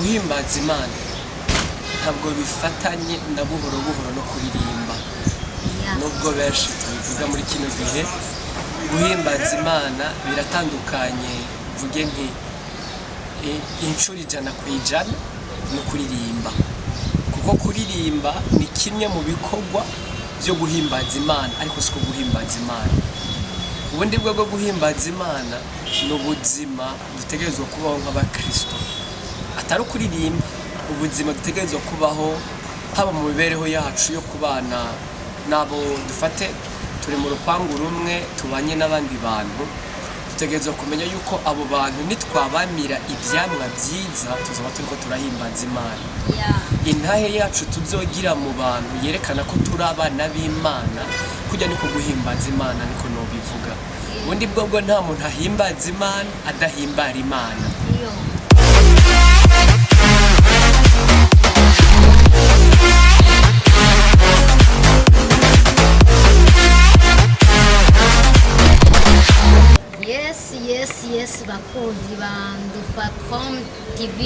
guhimbaza Imana ntabwo bifatanye na buhoro buhoro no kuririmba. Nubwo benshi tubivuga muri kino gihe, guhimbaza Imana biratandukanye, mvuge nti inshuro 100% no kuririmba. Kuko kuririmba ni kimwe mu bikorwa byo guhimbaza Imana, ariko siko guhimbaza Imana. Ubundi bwo guhimbaza Imana ni ubuzima dutegerezwa kubaho nk'abakristo, atari kuririmba. Ubuzima dutegerezwa kubaho haba mu mibereho yacu yo kubana nabo, dufate turi mu rupangu rumwe tubanye n'abandi bantu, dutegerezwa kumenya yuko abo bantu nitwabamira ibyamwa byiza tuzaba turiko turahimbaza Imana. Intahe yacu tuzogira mu bantu yerekana ko turi abana b'Imana, kujya niko guhimbaza Imana, niko no bivuga. Ubundi bwo nta muntu ahimbaza Imana adahimbara Imana. Yes, bakunzi bandufa.com TV,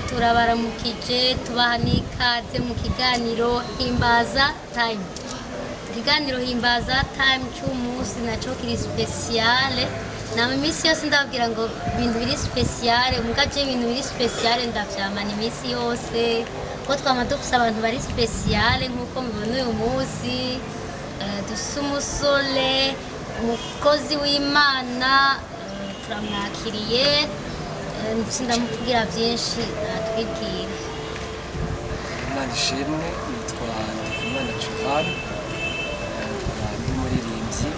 turabaramukije tubaha n'ikaze mu kiganiro Himbaza Time. Ikiganiro Himbaza Time cy'umunsi naco kiri speciale. Na misi yose ndabwira ngo ibintu biri speciale, mugaje ibintu biri speciale ndavyamana imisi yose. Ko twama dufise abantu bari speciale nkuko mubona uyu munsi, dusumusole umukozi w'Imana, turamwakiriye, ndamubwira byinshi atwibwira. Imana ishimwe, nitwa Ndikumana Johan, ndi umuririmbyi,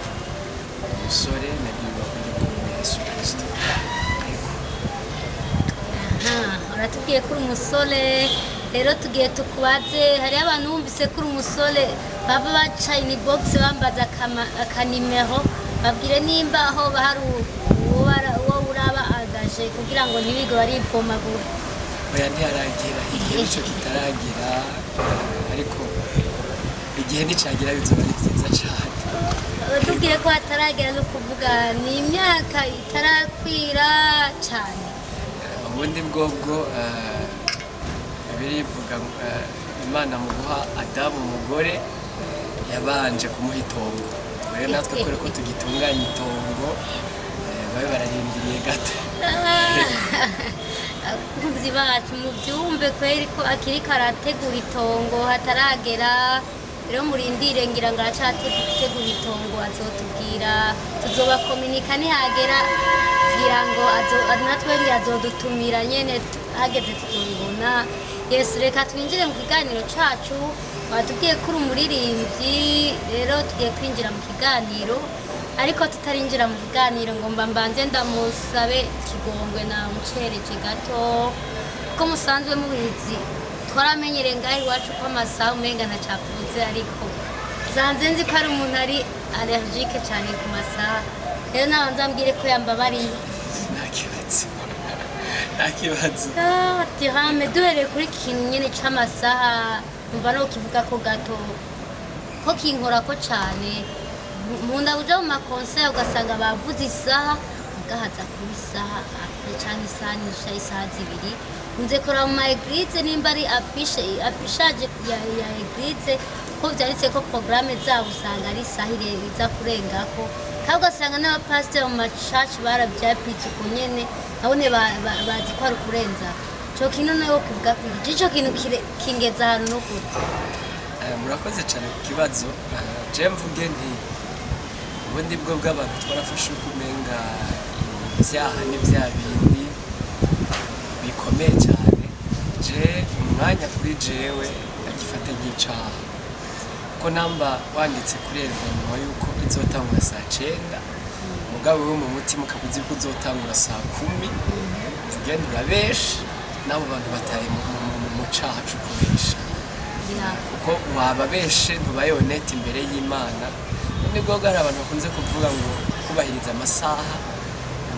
umusore nagiye kuri Yesu Kristo. Uratubwiye kuri umusore, rero tugiye tukubaze, hari abantu bumvise kuri umusore baba baca in box bambaza akanimero, babwire nimba aho bahari uwo uraba agaje kugira ngo ntibigo baripomagura. Oya, ntiharagira igihe nicyo kitaragira, ariko igihe nicagira bizoba ari byiza cyane. Tubwire ko hataragera no kuvuga ni imyaka itarakwira cyane. Ubundi bwobwo birivuga Imana mu guha Adamu umugore yabanje kumuha itongo. Rero natwe kore ko tugitunganya itongo, babe bararindiriye gato. Abakunzi bacu mubyumve kweri ko akiri karategura itongo hataragera, rero murindire ngira ngo aracategura itongo, azotubwira, tuzobakominika nihagera kugira ngo natwe azodutumira nyene hageze tuzobibona. Yesu, reka twinjire mu kiganiro cacu. Watubwiye kuri umuririmbyi, rero tugiye kwinjira mu kiganiro, ariko tutarinjira mu kiganiro ngo mbanze ndamusabe kigongwe na mucereje gato. Ko musanzwe mubizi twaramenyereye ngaho iwacu ko amasaha umenga ntacakubuze, ariko zanze nzi ko ari umuntu ari allergique cyane ku masaha, rero nabanza mbwire ko yambabariye. Ntakibazo. Tirame duhereye kuri kintu nyene c'amasaha, umva no kivuga ko gato ko kinkora ko cyane. Munda uja mu makonseri ugasanga bavuze isaha ugahaza kuri isaha cyane isaha n'isha isaha zibiri. Nze kora mu eglise nimba ari affichage ya eglise ko byanditse ko programme zabo usanga ari isaha iza kurengako, kandi ugasanga n'abapasiteri mu macaci barabyapitse uko nyene abone bazi ko ari kurenza. Cyo kintu nayo kivuga ko ico kintu kingeza ahantu no kure. Murakoze cyane ku kibazo. Je mvuge nti ubundi bwo bw'abantu twarafashe ukumenga ibyaha n'ibya bindi bikomeye cyane. Je umwanya kuri jewe agifata nk'icaha, ko namba wanditse kuri evenement yuko izotangura saa 9, mugabo wo mu mutima ukabuzi ko uzotangura saa 10, mvuge nturabeshe nabo bantu bataye mu caha cyo kubesha. Kuko wababeshe ntubaye honete imbere y'Imana. Nibwo hari abantu bakunze kuvuga ngo kubahiriza amasaha,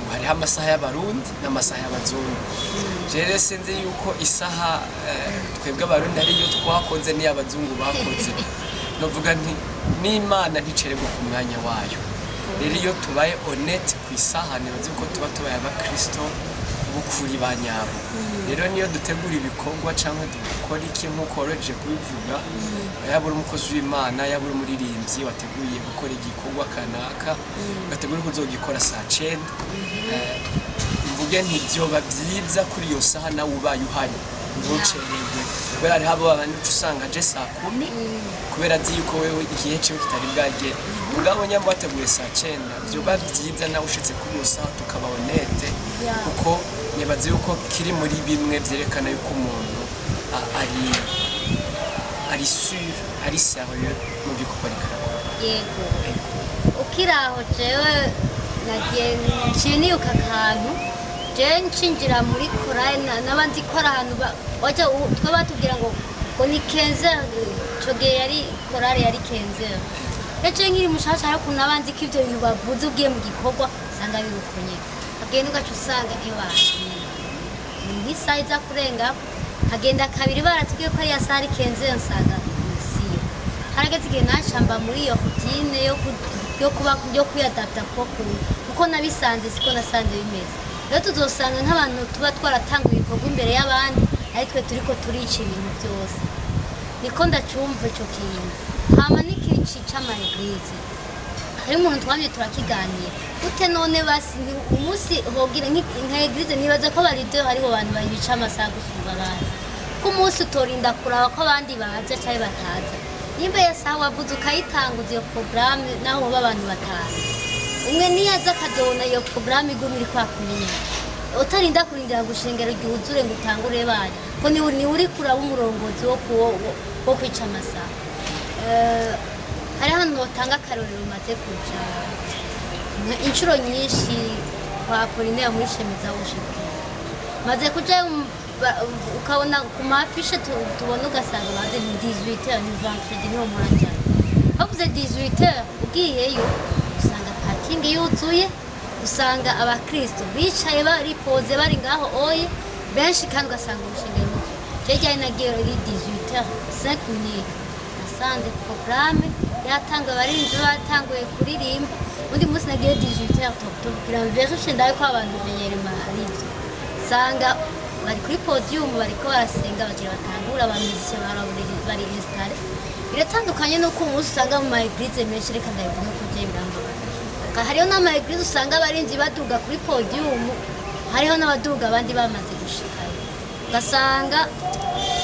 ngo hariho amasaha y'abarundi n'amasaha y'abazungu. Rero sinzi yuko isaha twebwe abarundi ariyo twakoze n'iy'abazungu bakoze. Novuga nti n'Imana nticererwa ku mwanya wayo. Rero iyo tubaye honete ku isaha nibaze ko tuba tubaye abakristo bukuri ba nyabo. Rero niyo dutegura ibikorwa cyangwa dukora iki nk'uko woroheje kubivuga, yaba uri umukozi w'Imana, yaba uri umuririmbyi wateguye gukora igikorwa kanaka, ugategura ko uzogikora saa 9, mvuge nti byoba byiza kuri iyo saha nawe ubaye uhari ntucererwe, kubera hariho abo abantu usanga aje saa 10 kubera azi yuko wewe igihe cyo kitari bwagera. Mugabo nyambo wateguye saa 9 byoba byiza nawe ushitse kuri iyo saha tukaba honete, kuko nibaze yuko kiri muri bimwe byerekana yuko umuntu ari sûr, ari sérieux mu gikorwa rikora. Yego. Ukiraho jewe nagiye nshiniuka akantu jewe nshinjira muri korali n'abandi kora ahantu waje twe batubwira ngo ni 15 coge yari korali yari 15. Eje nkiri mushasha ariko n'abandi ko ivyo bintu bavuze ugiye mu gikorwa usanga birukunye. Agenda ugaca usanga ni saiza kurenga agenda kabiri baratubwiye ko ya sari 15 nsanga siyo. Harageze igihe nashamba muri iyo routine yo kuyadapta kuko nabisanze siko nasanze bimeze. Rero tuzosanga nk'abantu tuba twaratanga ibikorwa imbere y'abandi ariko turiko turica ibintu byose. Niko ndacumva ico kintu. Hama n'ikindi cica ama eglise. Hari umuntu twamye turakiganira. Gute none basi umunsi hogira nka eglise nibaza ko bari deux hariho abantu bayica amasaha gusumba abandi. Ku munsi utorinda kuraba ko abandi baza cyangwa bataza. Nimba yasaha wavuze ukayitanguza iyo programme naho abantu bataza. Umwe niyaza akazona iyo programme igumira kwa kumenya. Utarinda kurindira gushengera igihuzure ngo utangure bana. Ko ni uri kuraba umurongozi wo kwica amasaha. Hari hano utanga karorero maze kuja inshuro nyinshi kwa Pauline muri shemeza ushiki. Maze kuja ukabona ku mafishe tubona ugasanga baze 18h ni 20h niho murajyana. Bavuze 18h ugiyeyo usanga parking yuzuye, usanga abakristo bicaye bari poze bari ngaho oye benshi kandi ugasanga urushengero. Jeje nagiye ari 18h 5 minutes. Nasanze programme yatanga barinzi batanguye kuririmba. Undi munsi nagiye 18h tubwira mveje ndaye ko abantu benyere marivyo. Sanga bari kuri podium bariko barasenga bagira batangura abamizike bari installe. Biratandukanye no ku munsi usanga mu maeglise menshi reka ndayivuga ko je biramba. Hariho na maeglise usanga barinzi baduga kuri podium, hariho n'abaduga abandi bamaze gushikayo. Ugasanga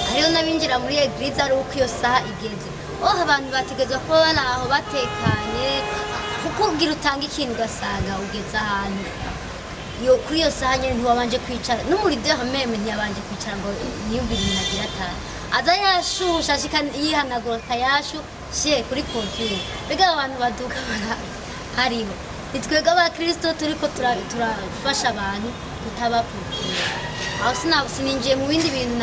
hariho n'abinjira muri eglise ari uko iyo saha igeze. Abantu bategezwa ko bari aho batekanye kuko ugira utanga ikintu ugasanga ugeze ahantu yo kuri iyo saha nyine ntiwabanje kwicara n'umurideho meme ntiyabanje kwicara ngo yiyumvire inagira atanu aza yashusha ashika yihanagura kayashu she kuri podium. Bega abantu baduka hariho nitwega abakristo turiko turafasha abantu kutabapfukira. Aho sininjiye mu bindi bintu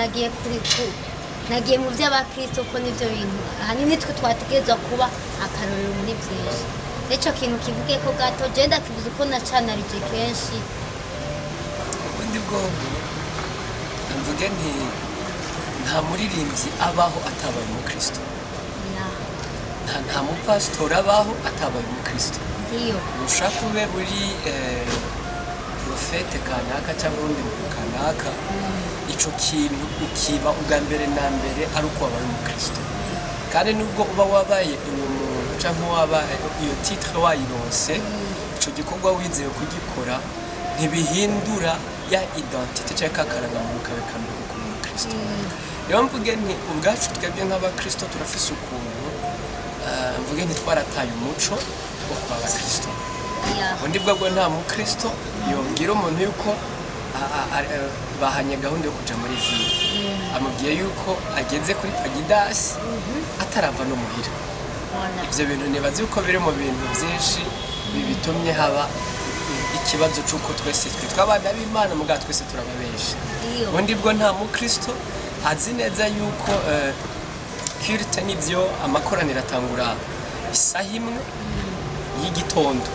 nagiye mu by'abakristo ko nivyo bintu ahanini twe twategezwa kuba akarorero muri byinshi. Eco kintu kivuge ko gato je ndakivuze ko nacanarije kenshi. Ubundi bwo mvuge nti nta muririmbyi abaho atabaye umukristo. Nta mupasitori abaho atabaye umukristo. Iyo ushaka ube uri profete kanaka cyangwa undi kanaka, ico kintu ukiba ubwa mbere na mbere ari uko wabaye umukristo. Kandi nubwo uba wabaye uwo muntu cyangwa wabaye iyo titre wayironse, ico gikorwa wizeye kugikora ntibihindura ya identité cyangwa akarangamuntu kawe kamwe ko umukristo. Rero mvuge nti ubwacu twebwe nk'abakristo turafise ukuntu mvuge nti twarataye umuco wo kuba abakristo. Ubundi bwo nta mukristo yobwira umuntu yuko bahanye gahunda yo kuja muri ville, amubwiye yuko ageze kuri Pagidasi atarava no muhira. Ivyo bintu nibazi yuko biri mu bintu byinshi bibitumye haba ikibazo cy'uko twese twitwa abana b'Imana muga twese turababesha. Ubundi bwo nta mukristo azi neza yuko kirite nivyo amakoraniro atangura isaha imwe y'igitondo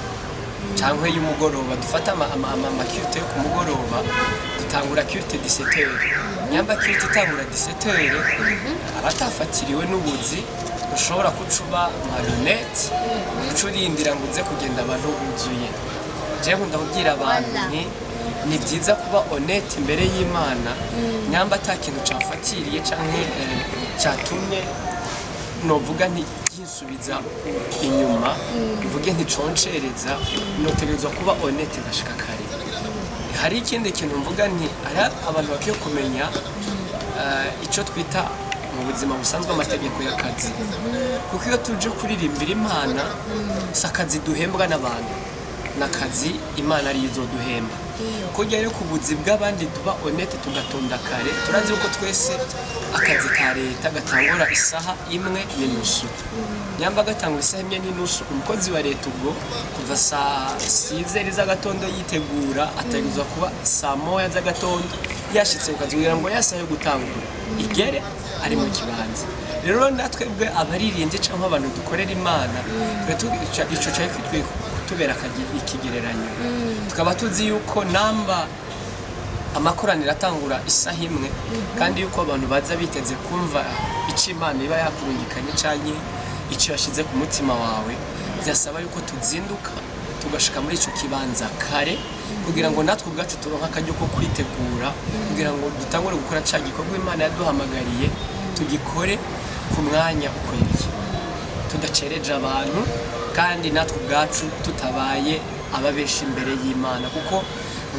cyangwa y'umugoroba. Dufata amakirite yo ku mugoroba dutangura kirite 17h. Nyamba kirite itangura 17h abatafatiriwe n'ubuzi ushobora kucuba marionette ucurindira ngo uze kugenda abantu buzuye. Je nkunda kubwira abantu nti ni byiza kuba honete imbere y'Imana nyamba ata kintu cyafatiriye canke cyatumye novuga nti yisubiza inyuma mvuge nticoncereza notegerezwa kuba honete ngashika kare. Hari ikindi kintu mvuga nti abantu bakiye kumenya icyo twita mu buzima busanzwe amategeko y'akazi, kuko iyo tuje kuririmbira Imana si akazi duhembwa n'abantu, n'akazi Imana ariyo izoduhemba. Kujya rero ku buzi bw'abandi tuba honete tugatonda kare, turazi yuko twese akazi ka leta gatangura isaha 1:30, nyamba gatangura isaha 1:30, umukozi wa leta ubwo kuva saa 6 z'agatondo yitegura ategerezwa kuba saa 1 z'agatondo yashitse ukazi kugira ngo yasahe yo gutangura igere ari mu kibanza. Rero natwe bwe abaririmbye cyangwa abantu dukorera Imana ico cyaje kutubera ikigereranyo, tukaba tuzi yuko namba amakoraniro atangura isaha 1 kandi yuko abantu baza biteze kumva icyo Imana iba yakurungikanye cyane icyo yashize ku mutima wawe, byasaba yuko tuzinduka tugashika muri ico kibanza kare kugira ngo natwe ubwacu turonka akajyo ko kwitegura kugira ngo dutangure gukora cya gikorwa Imana yaduhamagariye tugikore ku mwanya ukwiriye, tudacereje abantu kandi natwe ubwacu tutabaye ababeshi imbere y'Imana. Kuko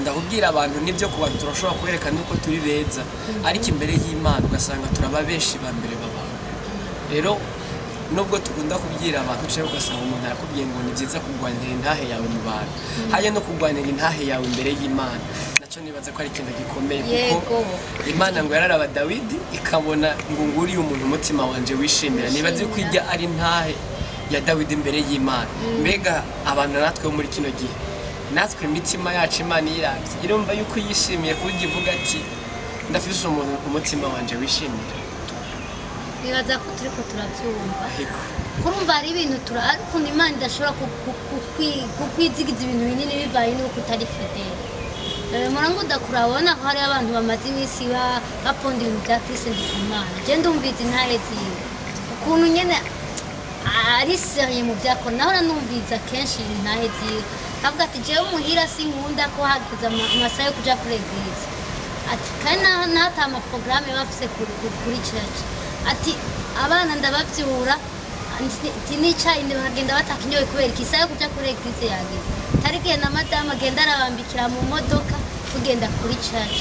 ndakubwira abantu nibyo ku bantu turashobora kwerekana uko turi beza, ariko imbere y'Imana ugasanga turababeshi ba mbere b'abantu. Rero nubwo tugunda kubwira abantu cyangwa ugasanga umuntu arakubwiye ngo ni byiza kurwanira intahe yawe mu bantu, haye no kurwanira intahe yawe imbere y'Imana, nacyo nibaza ko ari ikintu gikomeye. Kuko Imana ngo yararaba Dawidi ikabona ngo nguriye umuntu umutima wanje wishimira. Nibaze ko ijya ari intahe ya Dawidi imbere y'Imana. Mbega abantu natwe muri kino gihe natwe imitima yacu Imana iravye irumva yuko yishimiye kugira ivuga ati ndafise umuntu umutima wanje wishimira. Nibaza ko turiko turavyumva, kurumva hari ibintu ariko Imana idashobora kukwizigiza ibintu binini bivaye nuko utari fidele. Murango ndakurabona ko hari abantu bamaze iminsi baponda ibintu bya Kristo Ndikumana. Je ndumviza intahe ziwe ukuntu nyene ari seriye mu byakora, naho numviza kenshi intahe ziwe avuga ati jewe muhira sinkunda ko hagize amasaha yo kuja kuri eglise, ati kandi nata amaprograme bafise kuri church, ati abana ndabavyura nicyayi bagenda batakinyoye kubera ikisa yo kuja kuri eglise yagize tarigiye na madame agenda arabambikira mu modoka tugenda kuri church.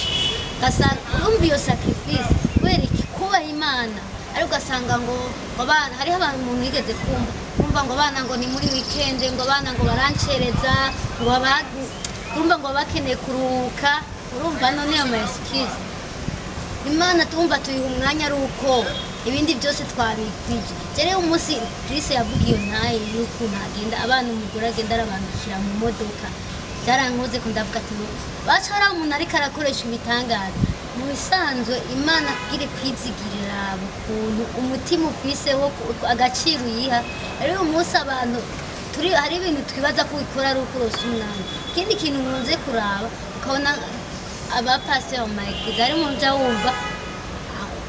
Gasanga urumva iyo sacrifice kubera kubaha Imana, ariko ugasanga ngo abana hariho abantu umuntu yigeze kumva ngo abana ngo ni muri weekend, ngo abana ngo barancereza, ngo urumva ngo bakeneye kuruhuka. Urumva none iyo excuse Imana tumva tuyiha umwanya ari uko ibindi byose twabikwije. Rero umunsi Kristo yavugiye ntaye yuko ntagenda abana umugore agenda arabandikira mu modoka, byarankoze ko ndavuga ati bacara umuntu ariko arakoresha ibitangaza mu bisanzwe. Imana kugire kwizigirira ukuntu umutima ufise wo agaciro yiha. Rero umunsi abantu hari ibintu twibaza ko ikora ari ukurose umwanya. Ikindi kintu nkunze kuraba ukabona abapasiteri mu mayikiza ari mu bya wumva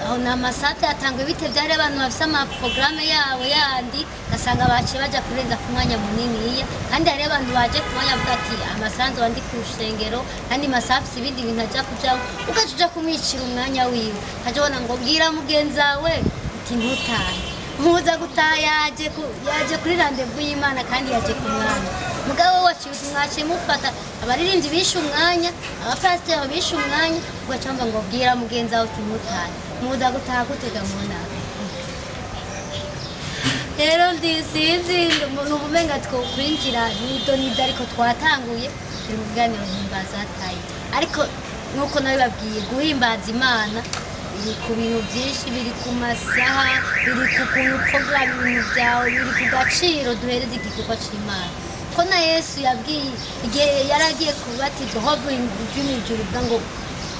aho na masate atangwe bite byari abantu bafise amaprograme yabo yandi, gasanga baciye baja kurenza ku mwanya munini kandi hari abantu baje ku mwanya avuga ati amasanzu wandi ku rushengero kandi masafisi ibindi bintu aja kujaho, ugacuja kumwicira umwanya wiwe kajabona ngo bwira mugenzawe uti ntutahe muza gutaha yaje kuri randevu y'Imana kandi yaje ku mwanya. Mugabo waciye mwaciye mufata abaririmbyi bishe umwanya, abapasiteri bishe umwanya, ugacamba ngo bwira mugenzawe uti ntutahe muza gutaha gutega mu nama. Rero ndisizi n'ubumenga twokwinjira nidonida ariko twatanguye turi mu biganiro himbaza hataye, ariko nuko nabibabwiye guhimbaza Imana biri ku bintu byinshi, biri ku masaha, biri ku kuntu program ibintu byawe, biri ku gaciro duhereza igikorwa c'Imana. Ko na Yesu yabwiye igihe yaragiye kubatizwa havuye ijuru ngo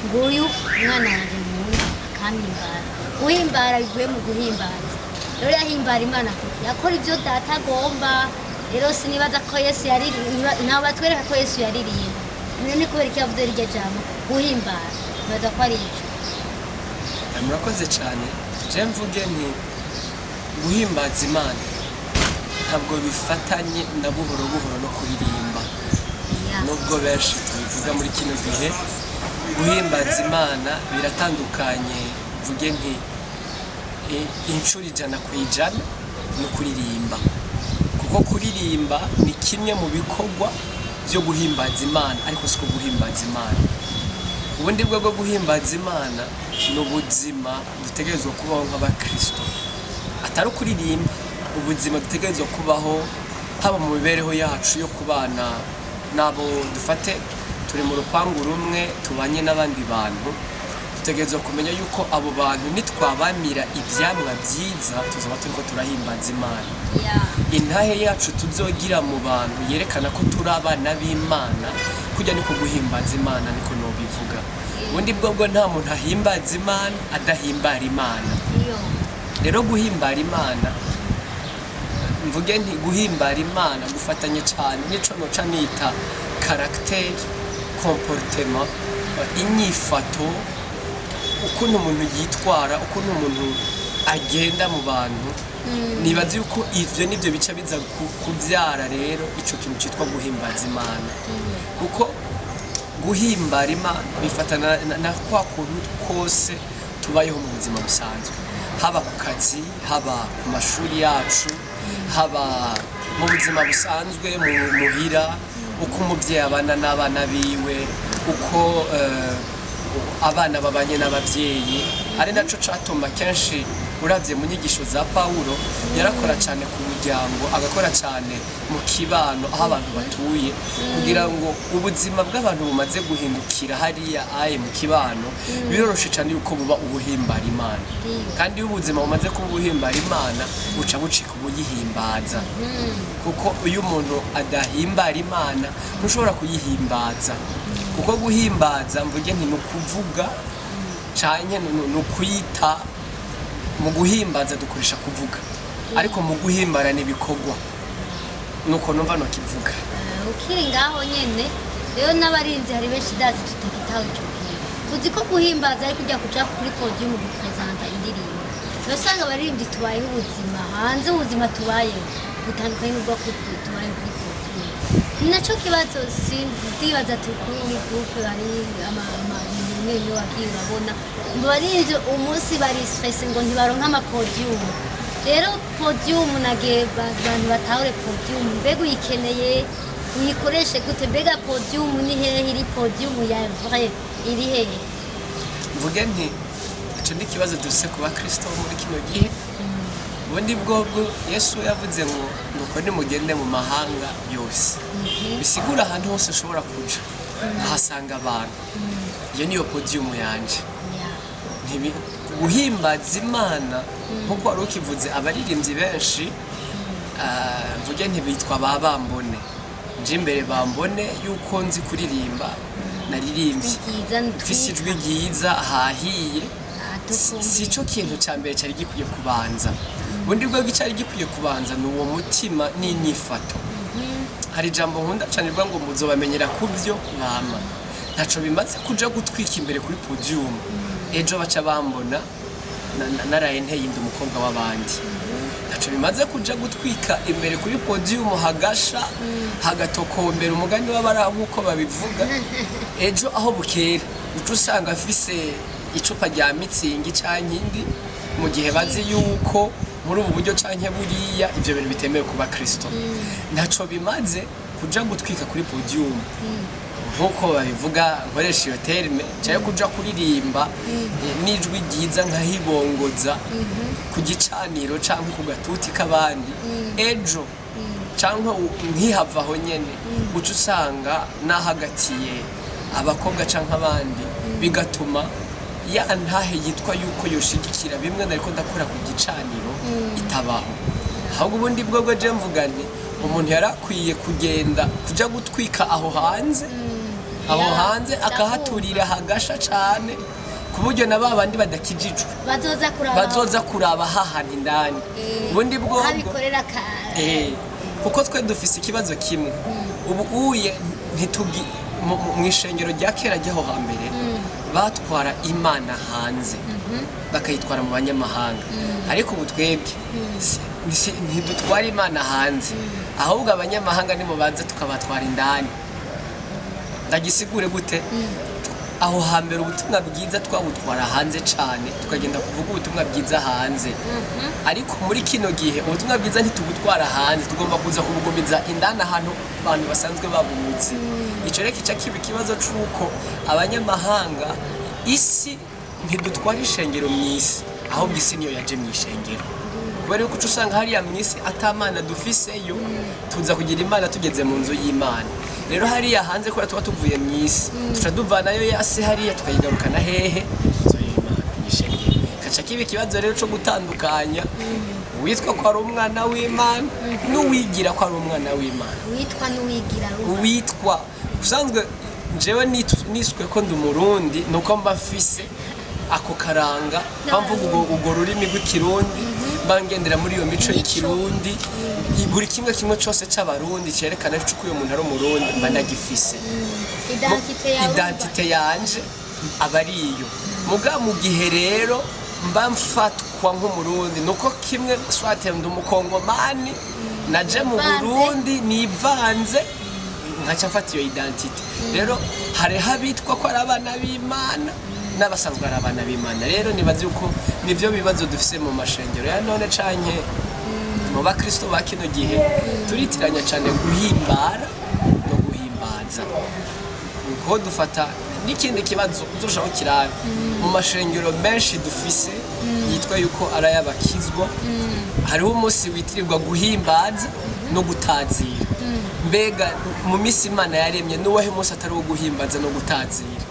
nguyu umwana wanjye nkunda akampimbara. Guhimbara bivuye mu guhimbaza. Rero yahimbara Imana kuko yakora ibyo data agomba. Rero sinibaza ko Yesu yaririye, nabo batwereka ko Yesu yaririye. Ni kubera iki yavuze iryo jambo guhimbara, nibaza ko ari icyo. Murakoze cyane. Je mvuge nti guhimbaza Imana ntabwo bifatanye na buhoro buhoro no kuririmba, nubwo benshi tubivuga muri kino gihe guhimbaza Imana biratandukanye mvuge nti inshuro 100% no kuririmba kuko kuririmba ni kimwe mu bikorwa byo guhimbaza Imana ariko siko guhimbaza Imana. Ubundi bwo guhimbaza Imana ni ubuzima dutegerezwa kubaho nk'abakristo, atari kuririmba. Ubuzima dutegerezwa kubaho haba mu mibereho yacu yo kubana nabo dufate turi mu rupangu rumwe tubanye n'abandi bantu, dutegerezwa kumenya yuko abo bantu nitwabamira ibyamwa byiza tuzaba turiko turahimbaza Imana. Intahe yacu tuzogira mu bantu yerekana ko turi abana b'Imana, kujya niko guhimbaza Imana niko nobivuga. Ubundi bwo nta muntu ahimbaza Imana adahimbara Imana. Rero guhimbara Imana mvuge nti guhimbara Imana gufatanye cyane nico noca nita caractère, comportement, inyifato, ukuntu umuntu yitwara, ukuntu umuntu agenda mu bantu. Nibaza yuko ivyo nivyo bica biza kuvyara rero ico kintu cyitwa guhimbaza Imana, kuko guhimbara Imana bifatana na kwa kuntu kose tubayeho mu buzima busanzwe, haba ku kazi, haba ku mashuri yacu, haba mu buzima busanzwe muhira, uko umubyeyi abana n'abana biwe, uko abana babanye n'ababyeyi. Ari naco catuma kenshi uravye mu nyigisho za Paulo yarakora cyane ku muryango, agakora cyane mu kibano aho abantu batuye, kugira ngo ubuzima bw'abantu bumaze guhindukira hariya aye mu kibano biroroshe cyane yuko buba ubuhimbara Imana. Kandi iyo ubuzima bumaze kuba ubuhimbara Imana buca bucika ubuyihimbaza, kuko iyo umuntu adahimbara Imana ntushobora kuyihimbaza. Kuko guhimbaza mvuge nti nukuvuga canke nukuyita. Mu guhimbaza dukoresha kuvuga, ariko mu guhimbara n'ibikorwa nuko numva no kivuga. Ukiri ngaho nyene rero n'abarinzi hari benshi dazi tutakitaho ico kintu. Tuzi ko guhimbaza ariko ujya kuja kuri podium gupresenta indirimbo. Usanga abarinzi tubayeho ubuzima hanze, ubuzima tubayeho butandukanye n'ubwo tubaye kuri podium. Ni naco kibazo ndibaza tukuri groupe bari amamwe wagiye urabona ngo barinzi umunsi bari stress ngo ntibaronka amapodium. Rero podium nage abantu batahure podium, mbega uyikeneye uyikoreshe gute? Mbega podium ni hehe? Iri podium ya vrai iri hehe? Mvuge nti ico ndi kibazo dufise ku bakristo muri kino gihe. Ubundi bwo Yesu yavuze ngo nuko nimugende mu mahanga yose, bisigura ahantu hose ushobora kuja ahasanga abantu. Iyo niyo podium yanje. Guhimbaza Imana nkuko wari ukivuze, abaririmbyi benshi mvuge ntibitwa babambone. Nje imbere bambone yuko nzi kuririmba, naririmbye mfise ijwi ryiza hahiye. Sico kintu ca mbere cyari gikwiye kubanza. Ubundi bwo cyari gikwiye kubanza ni uwo mutima n'inyifato. Hari jambo nkunda cyane rwa ngo muzobamenyera kubyo mwama. Ntaco bimaze kuja gutwika imbere kuri podium. Ejo baca bambona naraye nteyinde umukobwa w'abandi. Ntaco bimaze kuja gutwika imbere kuri podium hagasha hagatokombera umugani w'abara nkuko babivuga. Ejo aho bukera ucu usanga afise icupa rya mitsingi canke indi, mu gihe bazi yuko muri ubu buryo canke buriya ivyo bintu bitemewe kuba Kristo. Ntaco bimaze kuja gutwika kuri podium nkuko babivuga, nkoresha iyo terme cyayo kuja kuririmba n'ijwi ryiza nkahibongoza ku gicaniro canke ku gatuti k'abandi. Ejo canke nkihavaho nyene uca usanga nahagatiye abakobwa canke abandi, bigatuma ya ntahe yitwa yuko yoshigikira bimwe nariko ndakora ku gicaniro itabaho. Ahubwo ubundi bwo je mvuga nti umuntu yarakwiye kugenda kuja gutwika aho hanze, aho hanze akahaturira hagasha cane, ku buryo na babandi badakijijwe bazoza kuraba hahana indani. Ubundi bwo kuko twe dufise ikibazo kimwe. Ubu uye ntitugi mu ishengero rya kera ryaho hambere batwara Imana hanze bakayitwara mu banyamahanga, ariko ubu twebwe ntidutwara Imana hanze, ahubwo abanyamahanga nibo baza tukabatwara indani. ndagisigure gute aho hambere ubutumwa bwiza twabutwara hanze cyane tukagenda kuvuga ubutumwa bwiza hanze ariko muri kino gihe ubutumwa bwiza ntitubutwara hanze tugomba kuza kubugumiza indani ahantu abantu basanzwe babuzi icyo rero kica kiba ikibazo cy'uko abanyamahanga isi ntidutwara ishengero mu isi ahubwo isi niyo yaje mu ishengero kubera yuko usanga hariya mu isi atamana dufiseyo tuza kugira imana tugeze mu nzu y'imana rero hariya hanze kubera tuba tuvuye mu isi tuca duvanayo yasi hariya tukayigarukana hehe inzu y'imana mu ishengero kaca kiba ikibazo rero cyo gutandukanya uwitwa ko ari umwana w'imana n'uwigira ko ari umwana w'imana witwa n'uwigira uwitwa usanzwe jewe niswe ko ndi umurundi nuko mba mfise ako karanga bamvuga ubwo rurimi rw'ikirundi bangendera muri iyo mico y'ikirundi buri kimwe cyose c'abarundi cerekana ko uyu muntu ari umurundi mba nagifise identite yanje aba ari iyo muga mu gihe rero mba mfatwa nk'umurundi nuko kimwe swate ndi umukongomani naje mu Burundi nivanze nkaca mfata iyo identite rero hari habitwa ko ari abana b'Imana n'abasanzwe ari abana b'Imana rero nibazi uko nivyo bibazo dufise mu mashengero ya none canke mu bakristo ba kino gihe turitiranya cyane guhimbara no guhimbaza uko dufata n'ikindi kibazo uzoshaho kirara mu mashengero menshi dufise yitwa yuko ari ay'abakizwa hariho umunsi witirirwa guhimbaza no gutazira mbega mu misi Imana yaremye n'uwahe munsi atari wo guhimbaza no gutazira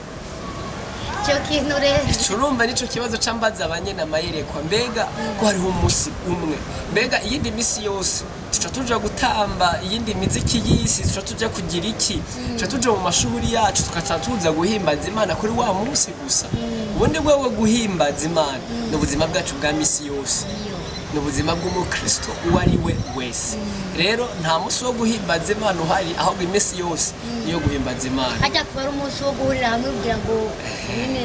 cyo kintu rero urumva nico kibazo cambaza abanyene amayerekwa mbega ko hariho umunsi umwe mbega iyindi misi yose tuca tuja gutamba iyindi miziki y'isi tuca tuja kugira iki tuca tuja mu mashuri yacu tukaca tuza guhimbaza Imana kuri wa munsi gusa ubundi bwewe guhimbaza Imana n'ubuzima bwacu bwa misi yose n'ubuzima bw'umukristo uwo ari we wese rero nta munsi wo guhimbaza Imana uhari ahubwo imisi yose niyo guhimbaza Imana hajya kuba ari umunsi wo guhurira hamwe kugira ngo nyine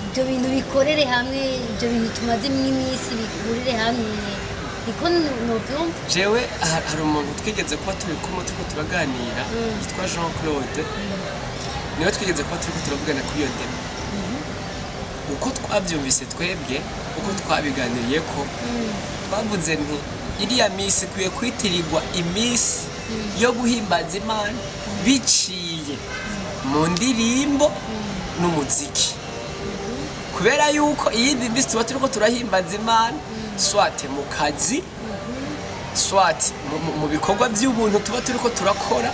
ibyo bintu bikorere hamwe ibyo bintu tumaze iminsi bihurire hamwe niko nobyumva jewe hari umuntu twigeze kuba turi kumwe turiko turaganira yitwa Jean Claude niwe twigeze kuba turiko turavugana kuri iyo ndema uko twabyumvise twebwe uko twabiganiriye ko twavuze nti iriya misi ikwiye kwitirirwa imisi yo guhimbaza Imana biciye mu ndirimbo n'umuziki kubera yuko iyindi misi tuba turiko turahimbaza Imana swate mu kazi swate mu bikorwa by'ubuntu tuba turiko turakora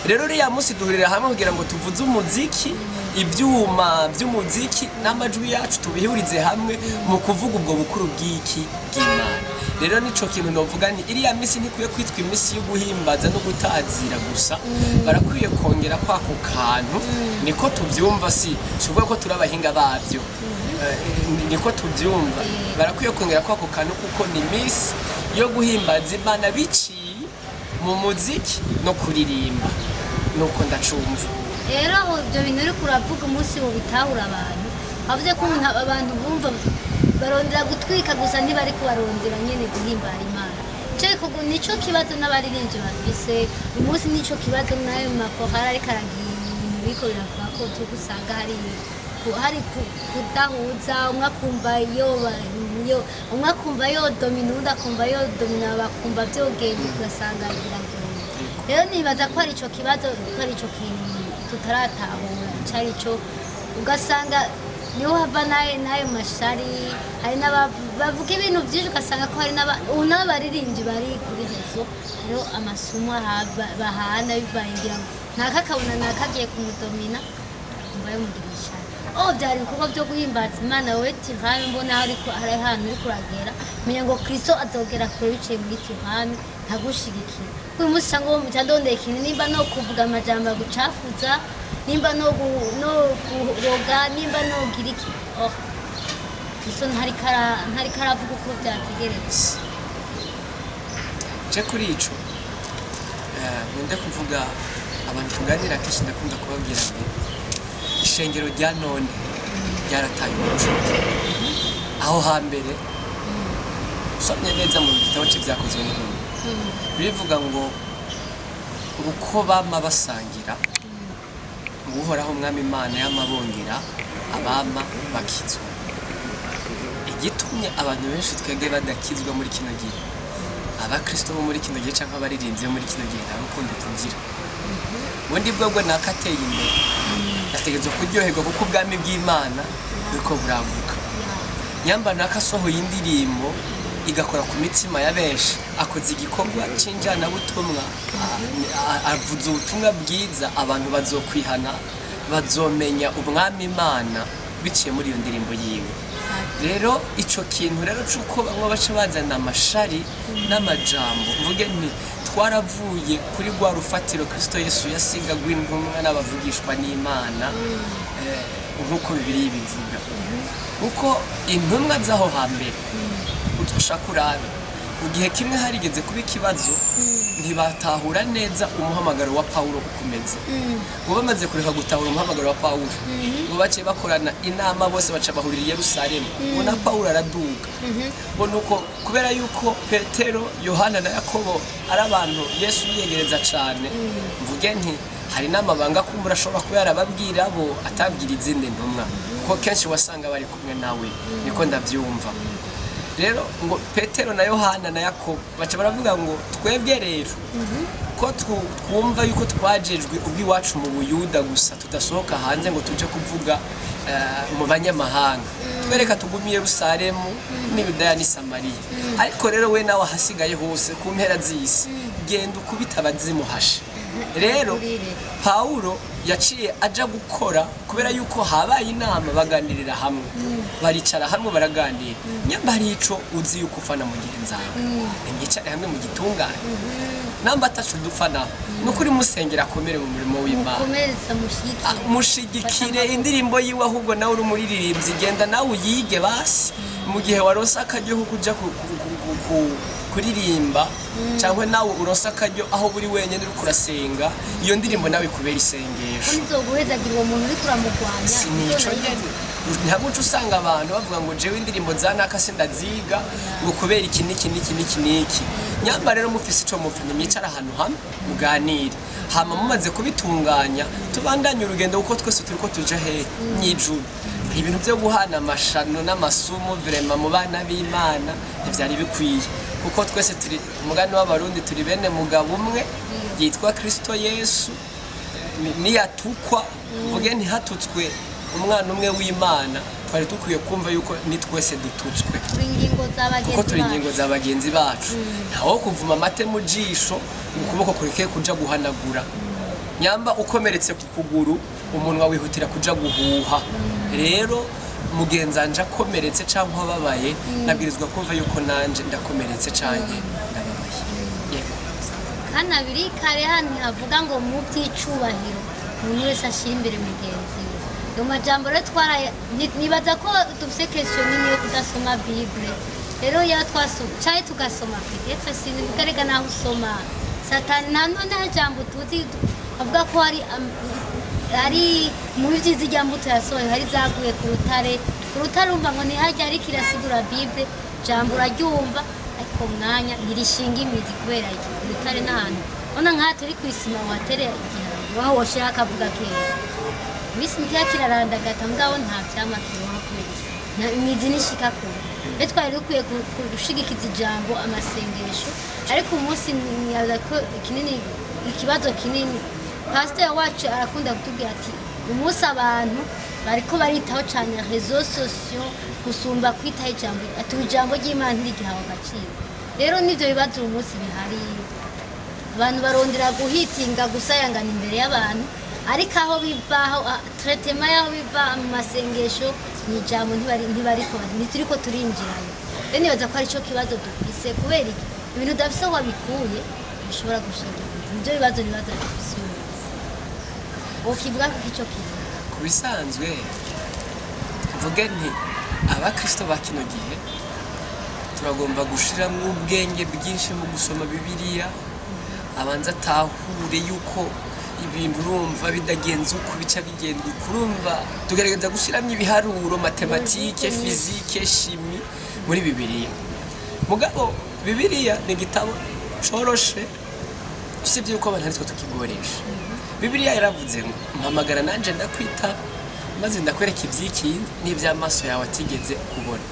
rero uriya munsi duhurira hamwe kugira ngo tuvuze umuziki ibyuma by'umuziki n'amajwi yacu tubihurize hamwe mu kuvuga ubwo bukuru bw'iki bw'Imana rero nico kintu novuga ni iriya misi ntikwiye kwitwa imisi yo guhimbaza no gutazira gusa barakwiye kongera kwako kantu niko tubyumva si shuvuga ko turabahinga babyo niko tubyumva barakwiye kongera kwako kantu kuko ni misi yo guhimbaza Imana biciye mu muziki no kuririmba nuko ndacumva rero aho ibyo bintu uri kuravuga umunsi wo bitahura abantu bavuze ko abantu bumva barondera gutwika gusa ntibari kubarondera nyene guhimbara Imana nico kibazo n'abaririmbyi bafise umunsi nico kibazo nayo makorali ariko aragiye ibintu biriko biravuga ko tugusanga hari kudahuza umwe akumva yodomina undi akumva yodomina bakumva vyogenda ugasanga biragoye rero nibaza ko ari ico kibazo ko ari ico kintu tutaratahura cari cyo ugasanga niho hava nayo mashari hari bavuga ibintu byinshi ugasanga ko hari n'abaririmbyi bari kuri rezo rero amasomo bahana bibaye ngira ngo ntakakabona nakagiye kumudomina mbaye mugirisha byari ibikorwa byo guhimbaza Imana wowe Tihami mbona hari ahantu uri kuragera menya ngo Kristo azogera kure biciye muri Tihami ntagushigikira uyu munsi cyangwa wo mucyandondeye ikintu nimba no kuvuga amajambo agucafuza nimba no kuroga nimba no gira iki Kristo ntari karavuga uko byategeretse je kuri ico nkunda kuvuga abantu tuganira kenshi ndakunda kubabwira ngo ishengero rya none ryarataye umuco aho hambere usomye neza mu gitabo cy'ibyakozwe n'intumwa bivuga ngo uko bama basangira uhoraho umwami Imana y'amabongera abama bakizwa. Igitumye abantu benshi twebwe badakizwa muri kino gihe, abakristo bo muri kino gihe cyangwa abaririmbyi muri kino gihe nta rukundo tugira. Ubundi bwobwo nakateye imbere nategerezwa kuryoherwa kuko ubwami bw'Imana buriko buraguka. Nyamba nakasohoye indirimbo igakora ku mitima ya benshi, akoze igikorwa c'injana butumwa, avuze ubutumwa bwiza, abantu bazokwihana, bazomenya umwami Imana biciye muri iyo ndirimbo yiwe. Rero ico kintu rero cuko bamwe baca bazana amashari n'amajambo, mvuge nti twaravuye kuri rwa rufatiro Kristo Yesu yasiga gw'intumwa n'abavugishwa n'Imana, nkuko Bibiliya bivuga. Kuko intumwa zaho hambere utoshaka urabe, mu gihe kimwe harigeze kuba ikibazo ntibatahura neza umuhamagaro wa Pawulo ukomeze. Ngo bamaze kureka gutahura umuhamagaro wa Pawulo, ngo baciye bakorana inama bose baca bahurira i Yerusalemu, ngo na Pawulo araduga. Ngo nuko kubera yuko Petero, Yohana na Yakobo ari abantu Yesu yiyegereza cane, mvuge nti hari n'amabanga kumbura ashobora kuba yarababwira bo atabwira izindi ntumwa, kuko kenshi wasanga bari kumwe nawe, niko ndavyumva. Rero ngo Petero na Yohana na Yakobo baca baravuga ngo twebwe rero ko twumva yuko twajejwe ubw'iwacu mu Buyuda gusa, tudasohoka hanze ngo tuje kuvuga mu banyamahanga, twereka tugumiye Yerusalemu ni Yudaya ni Samariya. Ariko rero we nawe hasigaye hose ku mpera z'isi genda ukubita abazimuhashe. Rero Pawulo yaciye aja gukora kubera yuko habaye inama baganirira hamwe, baricara hamwe baraganira. Nyamba hari ico uzi yuko ufana mugenzi wawe, mwicare hamwe mu gitungane. Namba atacu dufana nukuri musengera akomere mu murimo w'Imana, mushigikire indirimbo yiwe, ahubwo nawe uri umuririmbyi genda nawe uyige basi, mu gihe waronse akaryo ko kuja kuririmba cyangwa nawe uronse akaryo aho buri wenyine uri kurasenga, iyo ndirimbo nawe kubera isengesho. Nzoguhezagira uwo muntu uri kuramugwanya. Sinico nyene ntabwo usanga abantu bavuga ngo jewe indirimbo zanaka sindaziga ngo kubera iki niki. Nyamba rero mufise ico mufanye mwicara ahantu hamwe muganire, hama mumaze kubitunganya tubandanye urugendo kuko twese turiko tuja he nyijuru. Ibintu byo guhana amashano n'amasumo vraiment mu bana b'Imana ntivyari bikwiye, kuko twese turi umugani w'abarundi, turi bene mugabo umwe yitwa Kristo Yesu. Niyatukwa mvuge ntihatutswe umwana umwe w'Imana, twari dukwiye kumva yuko ni twese dututswe, kuko turi ingingo za bagenzi bacu. Ntaho kuvuma amate mu jisho ukuboko kureke kuja guhanagura. Nyamba ukomeretse ku kuguru umunwa wihutira kuja guhuha. Rero mugenzanje akomeretse cyangwa ababaye nabwirizwa kumva yuko nanje ndakomeretse canke ndababaye. Yego kana biri kare hano havuga ngo mu byicubahiro umuntu wese ashira imbere mugenzi we. Yo majambo rero nibaza ko dufise question nini yo kudasoma Bible. Rero ya twasoma cyane tugasoma PDF sini bigarega naho usoma Satani nta jambo tuzi avuga ko ari mu byizi rya mbuto yasohoye, hari zaguye ku rutare umva ngo ni hajya ari kirasigura Bible, jambo uraryumva ariko mwanya ntirishinga imizi kubera iki urutare n'ahantu ona nka turi kwisima watere igihango aho woshira akavuga kera bisi nikiya kirarandagata mugabo nta vyama kiroha kubera na imizi nishika ko betwa rukwiye gushigikiza ijambo amasengesho. Ariko umunsi niyaza ko kinini ikibazo kinini pastor wacu arakunda kutubwira ati umunsi abantu bariko baritaho cyane réseaux sociaux gusumba kwitaho ijambo, ati ijambo ry'Imana ntigihawe agaciro. Rero nivyo bibazo umunsi bihari, abantu barondera guhitinga gusayangana imbere y'abantu, ariko aho bivaho traitement yaho biva mu masengesho ni ijambo ntibariko ntituriko turinjirayo. Rero nibaza ko ari cyo kibazo dufise, kubera ibintu dafise aho bikuye bishobora gushinga ibyo bibazo dufise. Ukivuga ko icyo kintu kubisanzwe mvuge nti abakristo ba kino gihe turagomba gushiramo ubwenge bwinshi mu gusoma Bibiliya, abanza atahure yuko ibintu urumva bidagenze uko bica bigenda kurumva, tugerageza gushiramo ibiharuro, matematike, fizike, shimi muri Bibiliya. Mugabo Bibiliya ni igitabo coroshe, usibye yuko abantu aritwo tukigoresha. Bibiliya yaravuze ngo mpamagara nanje ndakwitaba maze ndakwereka iby'iki n'iby'amaso yawe atigeze kubona.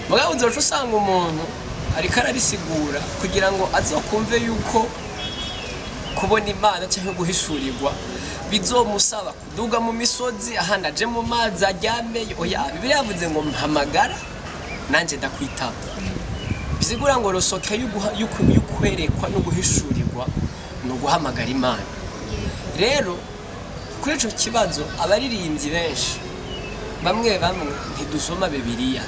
Mugabo uzoca usanga umuntu ariko ararisigura kugira ngo azokumve yuko kubona Imana cyangwa guhishurirwa bizomusaba kuduga mu misozi ahandi aje mu mazi ajyameyo. Oya, Bibiliya yavuze ngo mpamagara nanje ndakwitaba. Bisigura ngo rosoka y'ukwerekwa no guhishurirwa no guhamagara Imana. Rero kuri ico kibazo abaririmbyi benshi bamwe ntidusoma Bibiliya.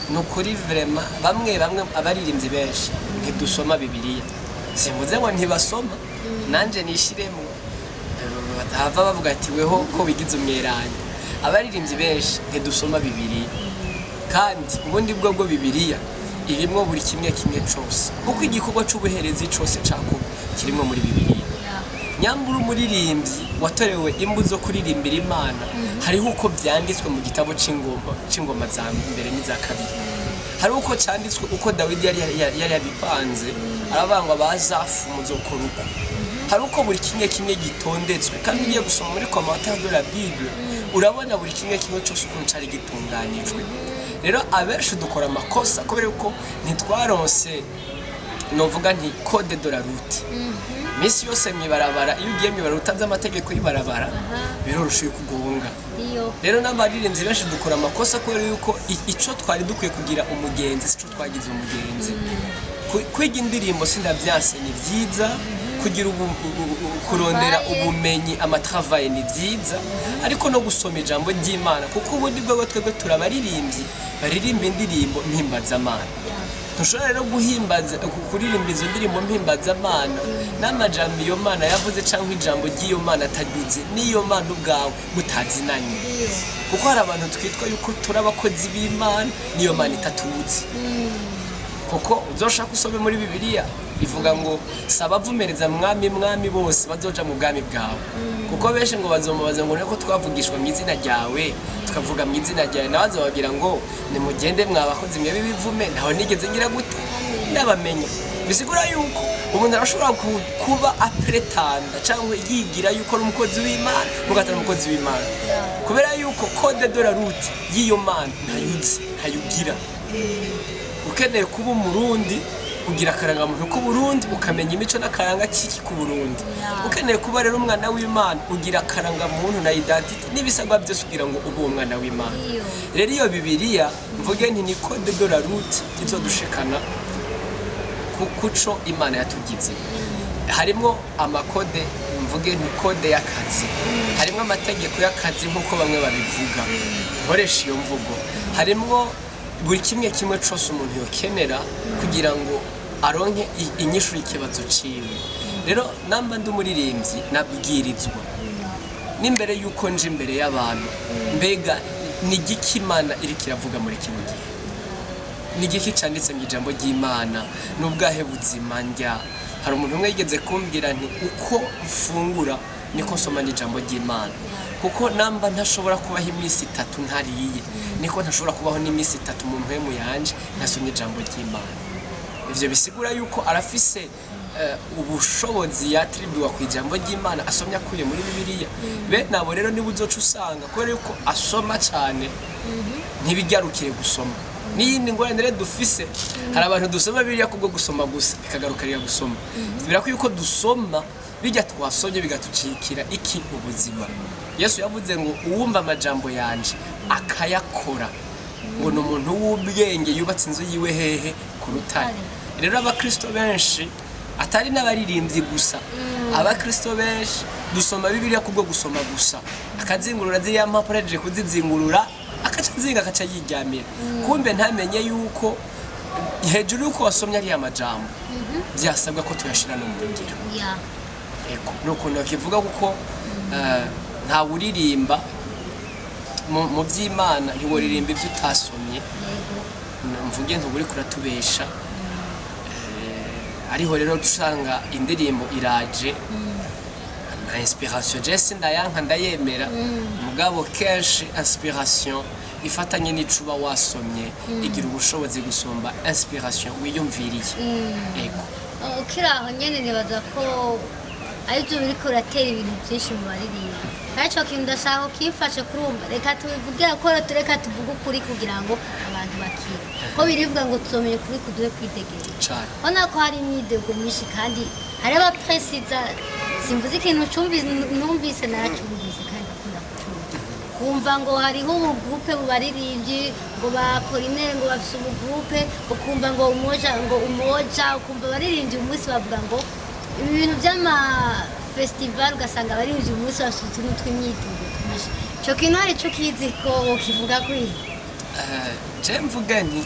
Nukuri vraiment bamwe abaririmbyi benshi ntidusoma Bibiliya. Simvuze ngo ntibasoma, nanje nishiremo batava bavuga ati weho ko wigize umweranda. Abaririmbyi benshi ntidusoma Bibiliya, kandi ubundi bwo Bibiliya irimwo buri kimwe cyose, kuko igikorwa c'ubuherezi cose cako kirimwo muri Bibiliya. Nyambura umuririmbyi watorewe imbu zo kuririmbira Imana, hariho uko byanditswe mu gitabo c'ingoma za mbere n'iza kabiri. Hari uko cyanditswe uko Dawidi yari yabipanze, arabangwa bazafu muzokora uko. Hari uko buri kimwe gitondetswe, kandi ugiye gusoma muri commentaire de la Bible urabona buri kimwe cyose ukuntu cari gitunganijwe. Rero abenshi dukora amakosa kubera uko ntitwaronse novuga nti code de la route. Misi yose mwibarabara, iyo ugiye mwibarabara utanze amategeko y'ibarabara biroroshe kugonga. Rero n'abaririmbyi benshi dukora amakosa kubera yuko ico twari dukwiye kugira umugenzi sico twagize umugenzi. Kwiga indirimbo sindavyanse ni vyiza, kugira kurondera ubumenyi amatravail ni vyiza, ariko no gusoma ijambo ry'Imana, kuko ubundi bwo twebwe turabaririmbyi baririmba indirimbo mpimbazamana. Ntushobora rero guhimbaza kuririmba izo ndirimbo mpimbazamana n'amajambo iyo Mana yavuze cyangwa ijambo ry'iyo Mana atagize n'iyo Mana ubwawe mutazinanye, kuko hari abantu twitwa yuko turi abakozi b'Imana n'iyo Mana itatuzi. Kuko uzoshaka usome muri Bibiliya ivuga ngo saba vumereza mwami bose bazoja mu bwami bwawe, kuko benshi ngo bazomubaza ngo niko twavugishwa mu izina ryawe tukavuga mu izina ryawe, nabaza bagira ngo nimugende mwabakozi mwe bibivume naho nigeze ngira gute nabamenye. Bisigura yuko umuntu arashobora kuba apretanda cyangwa yigira yuko ari umukozi w'Imana mugatara umukozi w'Imana, kubera yuko code de la route y'iyo Mana ntayugira. Ukeneye kuba umurundi ugira akarangamuntu k'Uburundi, ukamenya imico n'akaranga kiki ku Burundi. Ukeneye kuba rero umwana w'Imana ugira akarangamuntu na identity n'ibisabwa byose kugira ngo ube umwana w'Imana. Rero iyo Bibiliya mvuge nti ni code de la route izodushikana kuco Imana yatugize. Harimo amakode, mvuge nti code y'akazi, harimo amategeko y'akazi nk'uko bamwe babivuga, nkoresha iyo mvugo. Harimo buri kimwe cyose umuntu yokenera kugira ngo aronke inyishu y'ikibazo ciwe. Rero namba ndi umuririmbyi nabwirizwa n'imbere yuko nje imbere y'abantu, mbega ni igiki Imana iri kiravuga muri kino gihe, ni igiki cyanditse mu ijambo ry'Imana, n'ubwahe buzima njya. Hari umuntu umwe yigeze kumbwira nti uko mfungura niko nsoma n'ijambo ry'Imana, kuko namba ntashobora kubaho iminsi 3 ntariye, niko ntashobora kubaho n'iminsi 3 mu mpemu yanje ntasomye ijambo ry'Imana. Ivyo bisigura yuko arafise ubushobozi yatribuwa ku ijambo ry'Imana asomya kuye muri Bibiliya. Be nabo rero niba uzoca usanga kubera yuko asoma cyane ntibigarukire gusoma. N'iyindi ngorane rero dufise, hari abantu dusoma Bibiliya kubwo gusoma gusa ikagarukarira gusoma. Birakwiye yuko dusoma bijya twasomye bigatucikira iki ubuzima. Yesu yavuze ngo uwumva amajambo yanje akayakora ngo ni umuntu w'ubwenge yubatse inzu yiwe hehe ku rutare. Rero abakristo benshi atari n'abaririmbyi gusa, abakristo benshi dusoma Bibiliya kubwo gusoma gusa, akazingurura ziriya mpapuro aje kuzizingurura akacazinga akaca yiryamira, kumbe ntamenye yuko hejuru yuko wasomye ari amajambo byasabwa ko tuyashira no mu ngiro. Eko nukuntu kivuga kuko nta uririmba mu by'Imana ntiworirimba ibyo utasomye. Mvuge ntuburi kuratubesha. Ariho rero dusanga indirimbo iraje na inspiration, Jesse ndayanka ndayemera, mugabo kenshi inspiration ifatanye n'icuba wasomye igira ubushobozi gusomba inspiration wiyumviriye. Ego ukiraho nyene nibaza ko aribyo biriko biratera ibintu byinshi mu baririmba ariko kintu ndashaka kifashe kurumva reka tubivuge ko reka tuvuge ukuri kugira ngo abantu bakire ko birivuga ngo tuzomenye kuri kuduhe kwitegera cyane ubona ko hari imyidogo myinshi kandi hari abapresiza simvuze ikintu numvise naracyumvise kandi akunda kucumva kumva ngo hariho ubugrupe mu baririmbyi ngo bakora intera ngo bafise ubugrupe ukumva ngo umoja ukumva abaririmbyi umunsi bavuga ngo ibi bintu by'ama festival ugasanga abaririmbyi umunsi bafite utuntu tw'imyidogo twinshi icyo kintu hari cyo kizi ko kivuga kuri je mvuga nti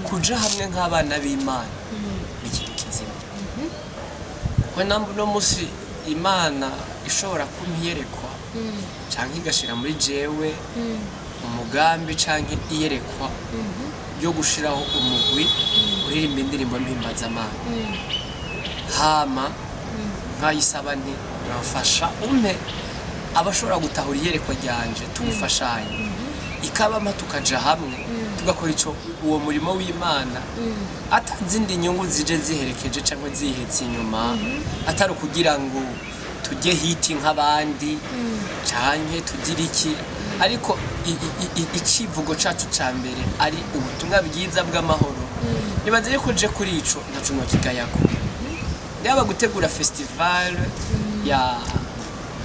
kuja hamwe nk'abana b'Imana ni ikintu kizima we no musi Imana ishobora kumpiyerekwa canke igashira muri jewe umugambi canke iyerekwa yo gushiraho umugwi uririmba indirimbo mpimbazamana hama nkayisaba nti urafasha umpe abashobora gutahura iyerekwa ryanje tugufashanye ikabama tukaja hamwe tugakora ico uwo murimo w'Imana atanzindi nyungu zije ziherekeje cyangwa zihetse inyuma atari kugira ngo tujye hiti nk'abandi canke tugira iki ariko icivugo cacu ca mbere ari ubutumwa bwiza bw'amahoro nibaze yuko je kuri ico ntacu nokigayako yaba gutegura festival ya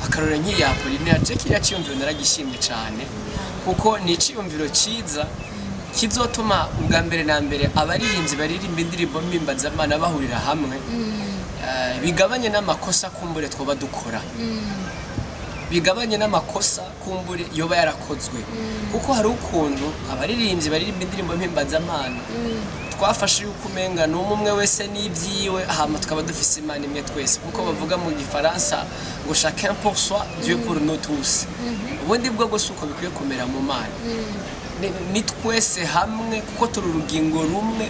akarore nk'iya Apollinaire je kiriya ciyumviro naragishimye cane kuko ni iciyumviro ciza kizotuma ubwa mbere na mbere abaririmbyi baririmba indirimbo mpimbazamana bahurira hamwe bigabanye n'amakosa kumbure twoba dukora bigabanye n'amakosa kumbure yoba yarakozwe kuko hari ukuntu abaririmbyi baririmba indirimbo mpimbazamana twafashe yuko umenga n'umwe wese n'ibyiwe hama tukaba dufise Imana imwe twese kuko bavuga mu gifaransa ngo chacun pour soi Dieu pour nous tous ubundi bwo gusa uko bikwiye kumera mu Mana ni twese hamwe kuko turi urugingo rumwe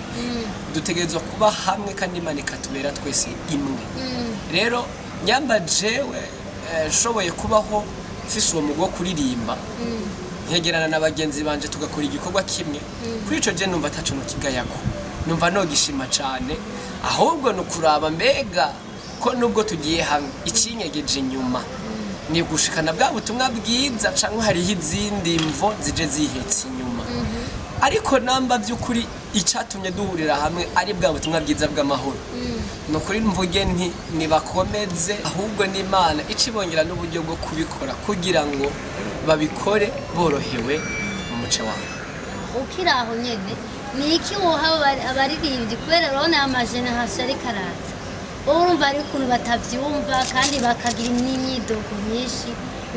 dutegerezwa kuba hamwe kandi Imana ikatubera twese imwe rero nyamba jewe shoboye kubaho mfise uwo mugo kuririmba ntegerana na bagenzi banje tugakora igikorwa kimwe kuri ico je numva atacu no kigayako numva no gishima cyane ahubwo no kuraba mbega ko nubwo tugiye hamwe icinyegeje inyuma ni gushikana bwa butumwa bwiza canke hariho izindi mvo zije zihetse inyuma ariko namba by'ukuri icatumye duhurira hamwe ari bwa butumwa bwiza bw'amahoro no kuri mvuge nti nibakomeze ahubwo n'Imana icibongera n'uburyo bwo kubikora kugira ngo babikore borohewe mu muce wabo ukiraho nyene ni iki woha abaririmbyi kubera urabona amajene hasi ari karate urumva ari ukuntu batavyumva kandi bakagira n'imyidogo myinshi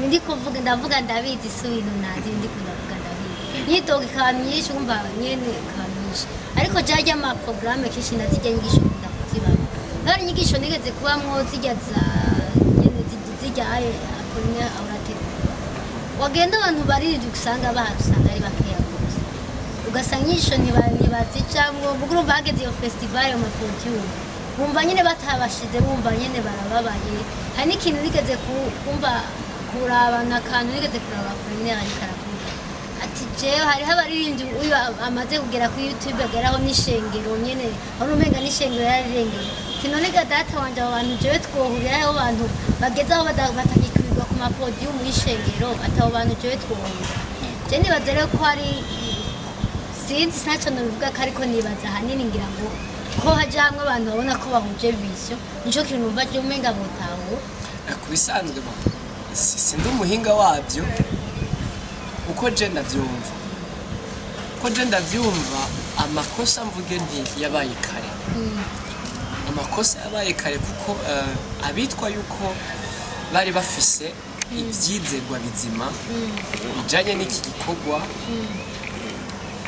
ndi kuvuga ndavuga ndabizi ibintu nazi ndi kuvuga ndabizi imyidogo ikaba myinshi wumva nyene ikaba myinshi ariko jarya ama programme kenshi nazijya nyigisho ndakuzibamo hari inyigisho nigeze kubamwo zijya za nyene zijya Apollinaire Aurategura wagenda abantu baririmbyi usanga bahasanga ari bakeya gose ugasanga inyigisho ntibazicamwo ubwo bageze iyo festival yo mu podium bumva nyine batabashize bumva nyine barababaye hari n'ikintu nigeze kumva kurabana akantu nigeze kuraba Apollinaire ariko aravuga ati jewe hariho abaririmbyi uyu amaze kugera kuri YouTube ageraho n'ishengero nyene aho umenga n'ishengero yarirengeye kinonega data wanje abo bantu jewe twohuriraho abantu bageze aho batagikwirwa ku mapodium y'ishengero atabo bantu jewe twohurira je nibaza rero ko hari sinzi sinaco nobivuga ko ariko nibaza ahanini ngira ngo ko haja hamwe abantu babona ko bahuje vision nico kintu numva je umenga botaho kubisanzwe sindi umuhinga wabyo uko je ndavyumva amakosa mvuge nti yabaye kare amakosa yabaye kare kuko abitwa yuko bari bafise ivyizegwa bizima bijanye n'iki gikorwa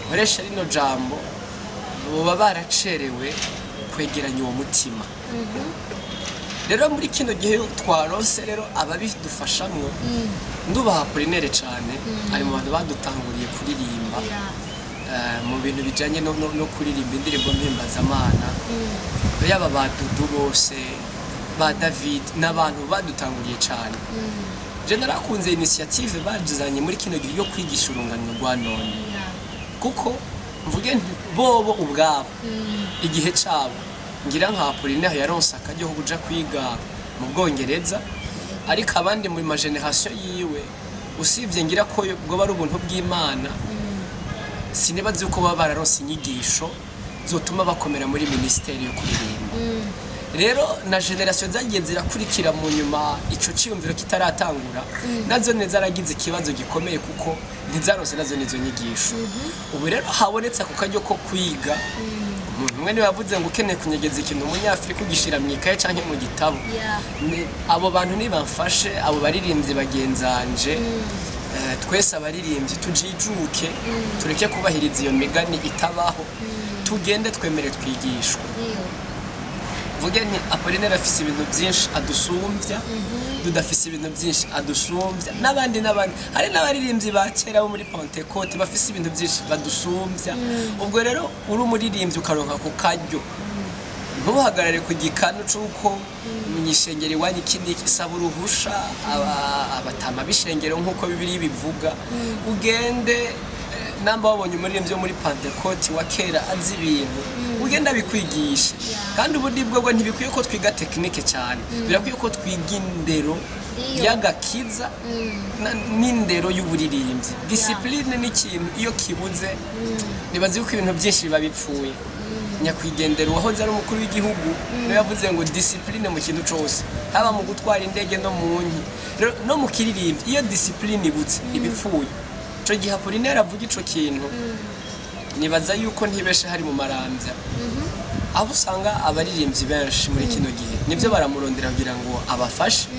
nkoresha rino jambo boba baracerewe kwegeranya uwo mutima rero muri kino gihe twarose rero ababidufashamwo ndubaha Apollinaire cyane ari mu bantu badutanguriye kuririmba mu bintu bijanye no kuririmba indirimbo mpimbazamana yaba ba Dudu bose ba David n'abantu badutanguriye cyane je narakunze initiative bajizanye muri kino gihe yo kwigisha urunganwe rwa none kuko mvuge bobo ubwabo igihe cabo ngira nka Apollinaire yaronse akajyo kuja kwiga mu Bwongereza, ariko abandi muri ma generation yiwe usibye ngira ko bwo bari ubuntu bw'Imana, sinibaze uko baba bararonse inyigisho zotuma bakomera muri ministeri yo kuririmba. Rero na generation zagiye zirakurikira mu nyuma ico ciyumviro kitaratangura, nazo neza aragize ikibazo gikomeye kuko ntizaronse nazo nizo nyigisho. Ubu rero habonetse ako karyo ko kwiga. Umuntu umwe niwe yavuze ngo ukeneye kunyegeza ikintu umunyafrika ugishira mu ikaye canke mu gitabo. Abo bantu nibamfashe, abo baririmbyi bagenzanje, twese abaririmbyi tujijuke, tureke kubahiriza iyo migani itabaho, tugende twemere twigishwe. Vuge ni Apollinaire afise ibintu byinshi adusumbya, dudafise ibintu byinshi adusumbya, n'abandi hari n'abaririmbyi ba kera bo muri Pentecote bafise ibintu byinshi badusumbya. Ubwo rero uri umuririmbyi ukaronka ku karyo, ntuhagarare ku gikanu c'uko mwishengero iwanyu iki saba uruhusha abatama b'ishengero nk'uko Bibiliya bivuga, ugende namba wabonye umuririmbyi wo muri Pentecote wa kera azi ibintu, ugenda bikwigisha. Kandi ubundi bwo ntibikwiye ko twiga tekinike cyane, birakwiye ko twiga indero y'agakiza n'indero y'uburirimbyi. Discipline ni ikintu iyo kibuze nibazi ko ibintu byinshi biba bipfuye. Nyakwigendera wahoze ari umukuru w'igihugu niwe yavuze ngo discipline mu kintu cyose, haba mu gutwara indege no mu nki, no mu kiririmbyi. Iyo discipline ibutse ibipfuye. Ico gihe Apollinaire avuga ico kintu, nibaza yuko ntibeshe hari mu marambya, aho usanga abaririmbyi benshi muri kino gihe nibyo baramurondera kugira ngo abafashe.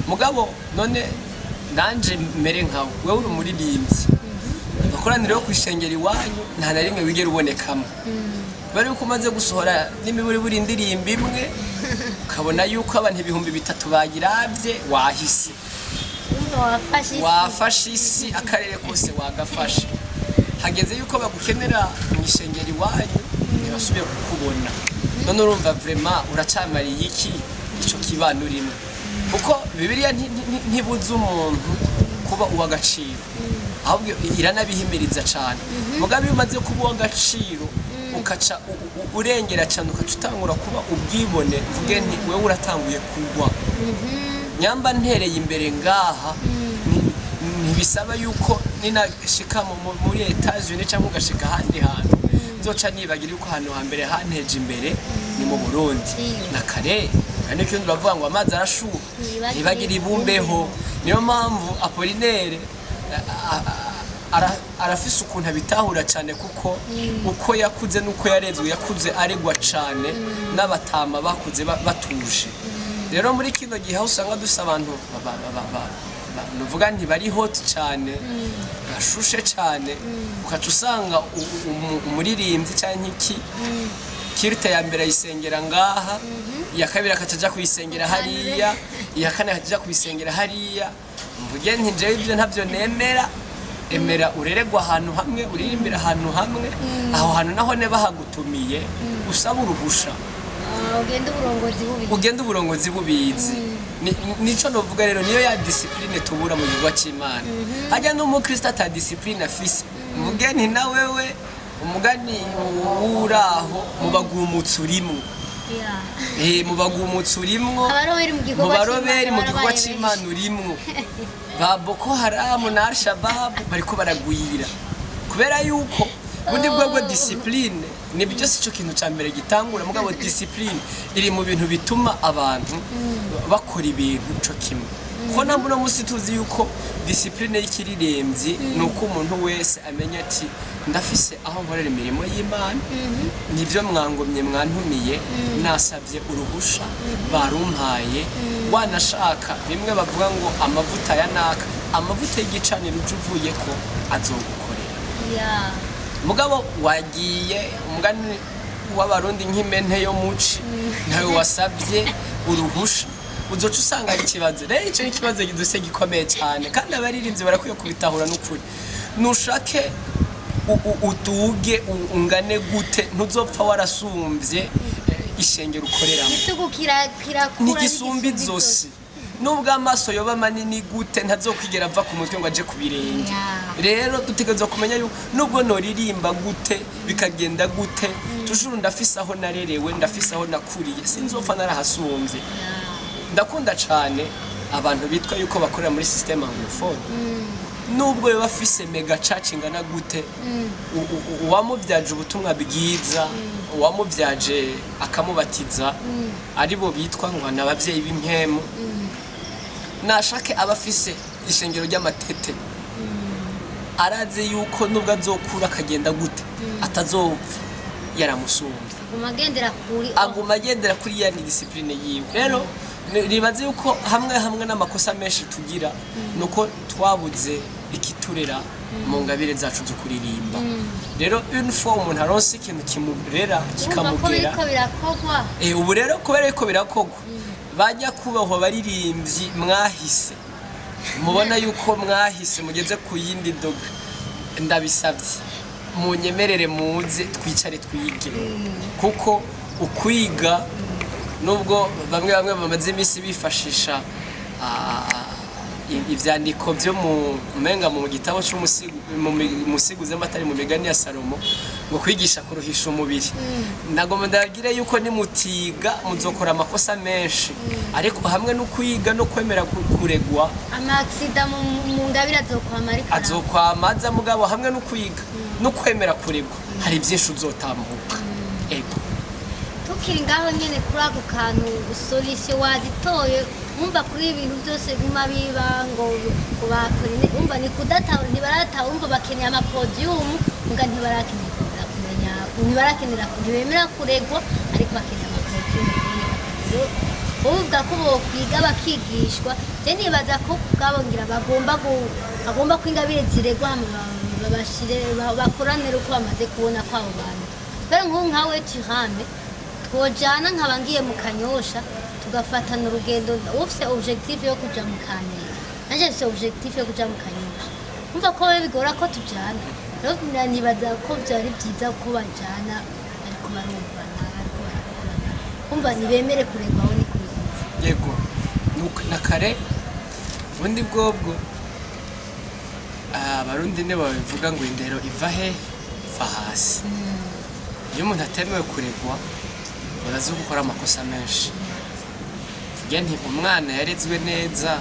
Mugabo none nanje mere nkawe, wewe uri umuririmbyi, abakoraniro yo kwishengera iwanyu nta na rimwe wigera ubonekamo. Bari uko umaze gusohora n'imiburi buri indirimbo imwe, ukabona yuko abantu 3,000 bagiravye, wahise wafashe isi, akarere kose wagafashe. Hageze yuko bagukenera mu ishengero iwanyu ntibasubiye kukubona. None urumva vraiment uracamariye iki ico kibano urimo? Kuko Bibiliya ntibuza umuntu kuba uw'agaciro, ahubwo iranabihimiriza cyane. Mugabe iyo umaze kuba uw'agaciro ukaca urengera cyane, ukaca utangura kuba ubwibone, mvuge nti wewe uratanguye kugwa. Nyamba ntereye imbere ngaha, ntibisaba yuko ninashika muri Etats-Unis cyangwa ugashika ahandi hantu nzoca nibagira yuko hano hambere hanteje imbere ni mu Burundi na kare. Kandi cyo ndavuga ngo amazi arashuha ntibagira ibumbeho. Niyo mpamvu Apollinaire arafise ukuntu abitahura cyane, kuko uko yakuze nuko yarezwe, yakuze aregwa cyane n'abatama bakuze batuje. Rero muri kino gihe usanga dusa abantu nuvuga nti bari hot cyane, bashushe cyane, ukaca usanga umuririmbyi cyane iki kirite ya mbere yisengera ngaha, iya kabiri akacaja kuyisengera hariya, iya kane akacaja kuyisengera hariya. Mvuge nti jewe ibyo ntabyo nemera. Emera ureregwa ahantu hamwe, uririmbira ahantu hamwe, aho hantu naho ne bahagutumiye usaba uruhusha, ugenda uburongozi bubizi. Nico novuga rero, niyo ya discipline tubura mu gihugu cy'Imana. Hajya n'umukristo ata discipline afise, mvuge nti na wewe umugani uraho mubagumutse urimo. Mubagumutse urimo, mubaroberi mu gihugu cy'Imana urimo. Ba Boko Haram na Al-Shabaab bariko baragwira kubera yuko bundi bwo discipline nibyo sico kintu ca mbere gitangura. Mugabo discipline iri mu bintu bituma abantu bakora ibintu cyo kimwe. Ko nambuno musi tuzi yuko discipline y'ikiririmbyi nuko umuntu wese amenya ati ndafise aho nkorera imirimo y'Imana, nivyo mwangomye mwantumiye, nasabye uruhusha barumpaye. Wanashaka bimwe bavuga ngo amavuta ya naka, amavuta y'igicaniro uvuye ko azogukorera. Mugabo wagiye umugani w'abarundi nk'imente yo muci, ntawe wasabye uruhusha, uzoca usanga ari ikibazo. Rero ico ni ikibazo giduse gikomeye cyane, kandi abaririmbyi barakwiye kubitahura n'ukuri. Nushake utuge ungane gute, ntuzopfa warasumbye ishengero ukoreramo. N'igisumbi zose nubwo amaso yoba manini gute ntazokwigera ava ku mutwe ngo aje kubirenge. Rero dutegerezwa kumenya yuko nubwo noririmba gute bikagenda gute, tujuru ndafise aho narerewe, ndafise aho nakuriye, sinzopfa narahasumbye. ndakunda cyane abantu bitwa yuko bakorera muri system anglophone nubwo baba bafise mega church ingana gute uwamubyaje ubutumwa bwiza uwamubyaje akamubatiza aribo bitwa ngo n'abavyeyi b'impemu nashake abafise ishengero ry'amatete araze yuko nubwo azokura akagenda gute atazopfa yaramusumbye aguma agendera kuri ya discipline yiwe rero ribaze yuko hamwe n'amakosa menshi tugira nuko twabuze ikiturera mu ngabire zacu zo kuririmba rero une fois umuntu aronse ikintu kimurera kikamugera ubu rero kubera ko birakogwa bajya kubaho baririmbyi mwahise mubona yuko mwahise mugeze ku yindi doga ndabisabye munyemerere muze twicare twige kuko ukwiga nubwo bamwe bamaze iminsi bifashisha ivyandiko byo menga mu gitabo cy'umusiguze amatari mu migani ya Salomo ngo kwigisha kuruhisha umubiri nagomba ndagire yuko nimutiga muzokora amakosa menshi ariko hamwe no kwiga no kwemera kuregwa amaksida mu ngabira azokwamaza mugabo hamwe no kwiga no kwemera kuregwa hari byinshi uzotambuka ego tukiri ngaho nyene kuri ako kantu solution wazitoye umva kuri ibintu byose bima biba ngo bakore umva ni kudata ntibarata umva bakeneye amapodium nga ntibarakenera kumenya ntibarakenera kubemera kuregwa ariko bakeneye amapodium uvuga ko bokwiga bakigishwa je nibaza ko bwabongira bagomba kwingabire ziregwa babashire bakoranira uko bamaze kubona ko abo bantu rero nkawe Tirame twojana nkabangiye mu Kanyosha tugafatana urugendo ufise objectif yo kuja mu Kamenge nanje se objectif yo kuja mu Kanyosha umva ko bigora ko tujana rero nibaza ko byari byiza ko bajana ariko barumvana ariko barakorana umva nibemere kuregwaho ni kubizi yego nuko nakare ubundi bwobwo abarundi ne babivuga ngo indero iva he iva hasi iyo umuntu atemewe kuregwa barazi gukora amakosa menshi nti umwana yarezwe neza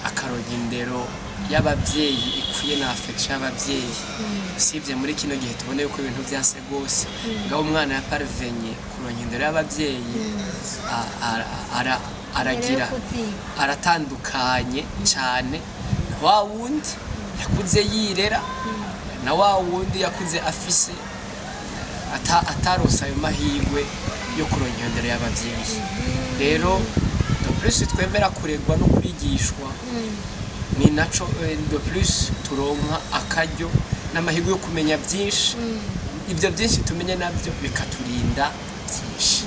akaronka indero y'ababyeyi ikwiye na affection y'ababyeyi usibye muri kino gihe tubone yuko ibintu byase gose ngaho umwana yaparvenye kuronka indero y'ababyeyi aragira aratandukanye cyane wa wundi yakuze yirera na wa wundi yakuze afise atarosa ayo mahirwe yo kuronka indero y'ababyeyi rero de plus twemera kuregwa no kwigishwa ni naco de plus turonka akaryo n'amahirwe yo kumenya byinshi ibyo byinshi tumenye nabyo bikaturinda byinshi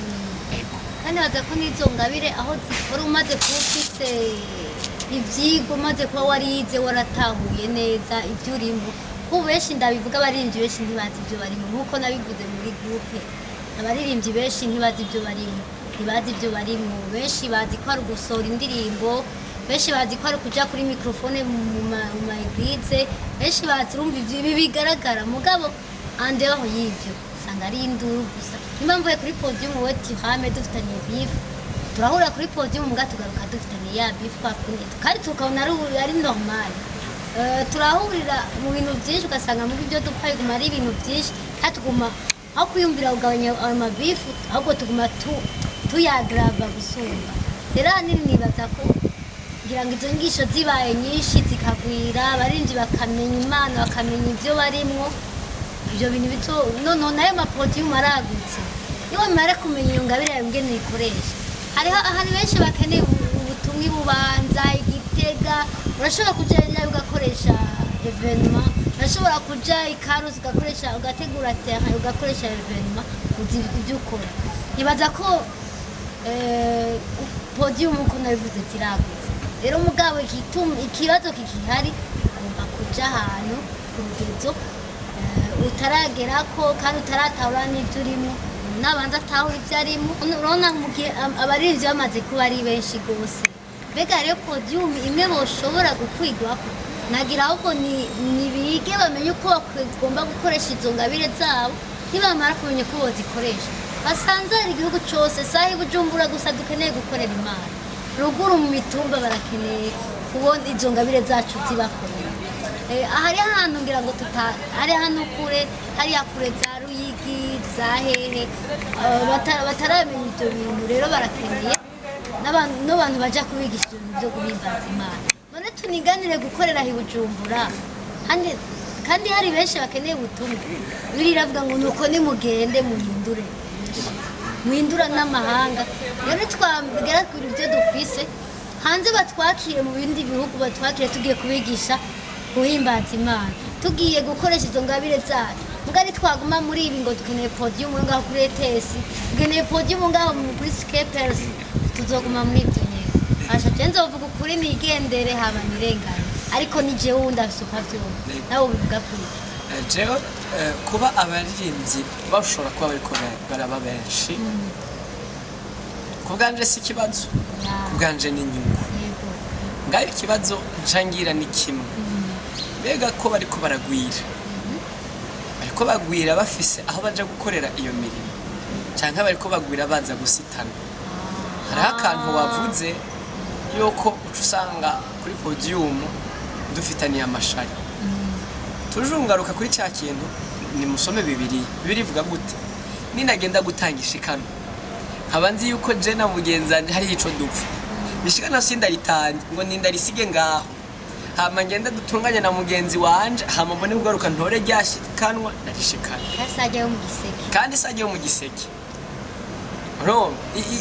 ego kandi baza ko nizo ngabire aho zikora umaze kufise ivyigwa umaze kuba warize waratahuye neza ibyo urimo kuko benshi ndabivuga abaririmbyi benshi ntibazi ibyo barimo nkuko nabivuze muri groupe abaririmbyi benshi ntibazi ibyo barimo benshi bazi ko ari gusohora indirimbo benshi bazi ko ari kuja kuri microphone mu ma eglise benshi bazi urumva ibyo bigaragara mugabo andeho y'ivyo usanga ari induru gusa impamvu kuri podium we Tirame dufitanye beef turahura kuri podium mugatugaruka dufitanye ya beef kwakunye kandi tukabona ari normal turahurira mu bintu byinshi ugasanga mu byo dupfa iguma ari ibintu byinshi hatuguma aho kwiyumvira kugabanya amabifu ahubwo tuguma tuyagrava gusumba rero nini nibaza ko ngira ngo izo ngisho zibaye nyinshi zikagwira abarinzi bakamenya Imana bakamenya ibyo barimwo ibyo bintu bito none nayo mapodium aragutse iyo mara kumenya iyo ngabire yawe ngene ikoresha hariho ahantu benshi bakeneye ubutumwa bubanza Igitega urashobora kujya ugakoresha evenement urashobora kujya ikaruzi ugakoresha ugategura terrain ugakoresha evenement ibyo ukora nibaza ko podium uko nabivuze tiragutse rero mugabo ikibazo kikihari ugomba kuja ahantu ku rugezo utaragera ko kandi utaratahura n'ibyo urimo nabanza atahura ibyo arimo urabona abarinzi bamaze kuba ari benshi gose mbega rero podium imwe boshobora gukwigwako nagira ahubwo nibige bamenye uko bagomba gukoresha izo ngabire zabo ntibamara kumenya uko bozikoresha basanze hari igihugu cyose sahi Bujumbura gusa dukeneye gukorera Imana ruguru mu mitumba barakeneye kubona izo ngabire zacu zibakorera ahari ahantu ngira ngo hari ahantu kure hariya kure za Ruyigi za hehe bataramenya ibyo bintu rero barakeneye n'abantu baja kubigisha ibintu byo guhimbaza Imana none tuniganire gukorera hi Bujumbura kandi hari benshi bakeneye ubutumwa biriravuga ngo nuko nimugende muhindura n'amahanga rero twabwira kuri ibyo dufise hanze batwakire mu bindi bihugu batwakire tugiye kubigisha guhimbaza Imana tugiye gukoresha izo ngabire zacu mugari twaguma muri ibi ngo dukeneye podium ngaho kuri ETS dukeneye podium ngaho kuri Skepers tuzoguma muri ibyo nyene asha tenzo uvuga ukuri nigendere haba nirengane ariko ni jewe wundi afisuka byose nawe ubivuga kuri jewe kuba abaririmbyi bashobora kuba bariko baraba benshi kubwanje si ikibazo kubwanje ni inyungu ngayo ikibazo ncangira ni kimwe mbega ko bariko bagwira bafise aho baja gukorera iyo mirimo canke bariko bagwira baza gusitana hariho akantu wavuze yuko uca usanga kuri podium dufitaniye amashari tujungaruka kuri cya kintu ni musome bibiri ivuga gute ninagenda gutanga ishikano nkaba nzi yuko je na mugenzanje hari ico dupfa ishikano sindaritanye ngo nindarisige ngaho hama ngenda dutunganye na mugenzi wanje hama mbone kugaruka ntore ryashikanwa narishikana kandi sajye mu giseke no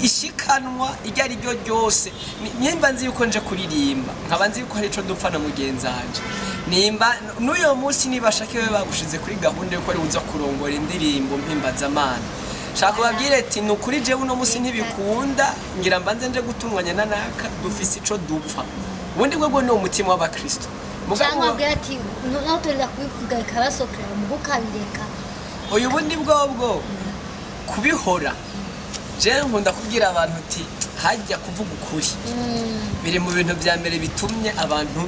ishikanwa ijya ari ryo ryose nimba nzi yuko nje kuririmba nkaba nzi yuko hari ico dupfa na mugenzanje nimba n'uyo munsi nibashake we bagushize kuri gahunda yuko ari uza kurongora indirimbo mpimbaza Imana shaka babwire ati nukuri jewe uno munsi ntibikunda ngira mbanze nje gutunganya nanaka dufise ico dupfa ubundi bwo ni umutima w'abakristo mugabo bwira ati notorera kubivuga ikabasokera mu gukabireka uyu bundi bwo kubihora je nkunda kubwira abantu ati hajya kuvuga ukuri biri mu bintu bya mbere bitumye abantu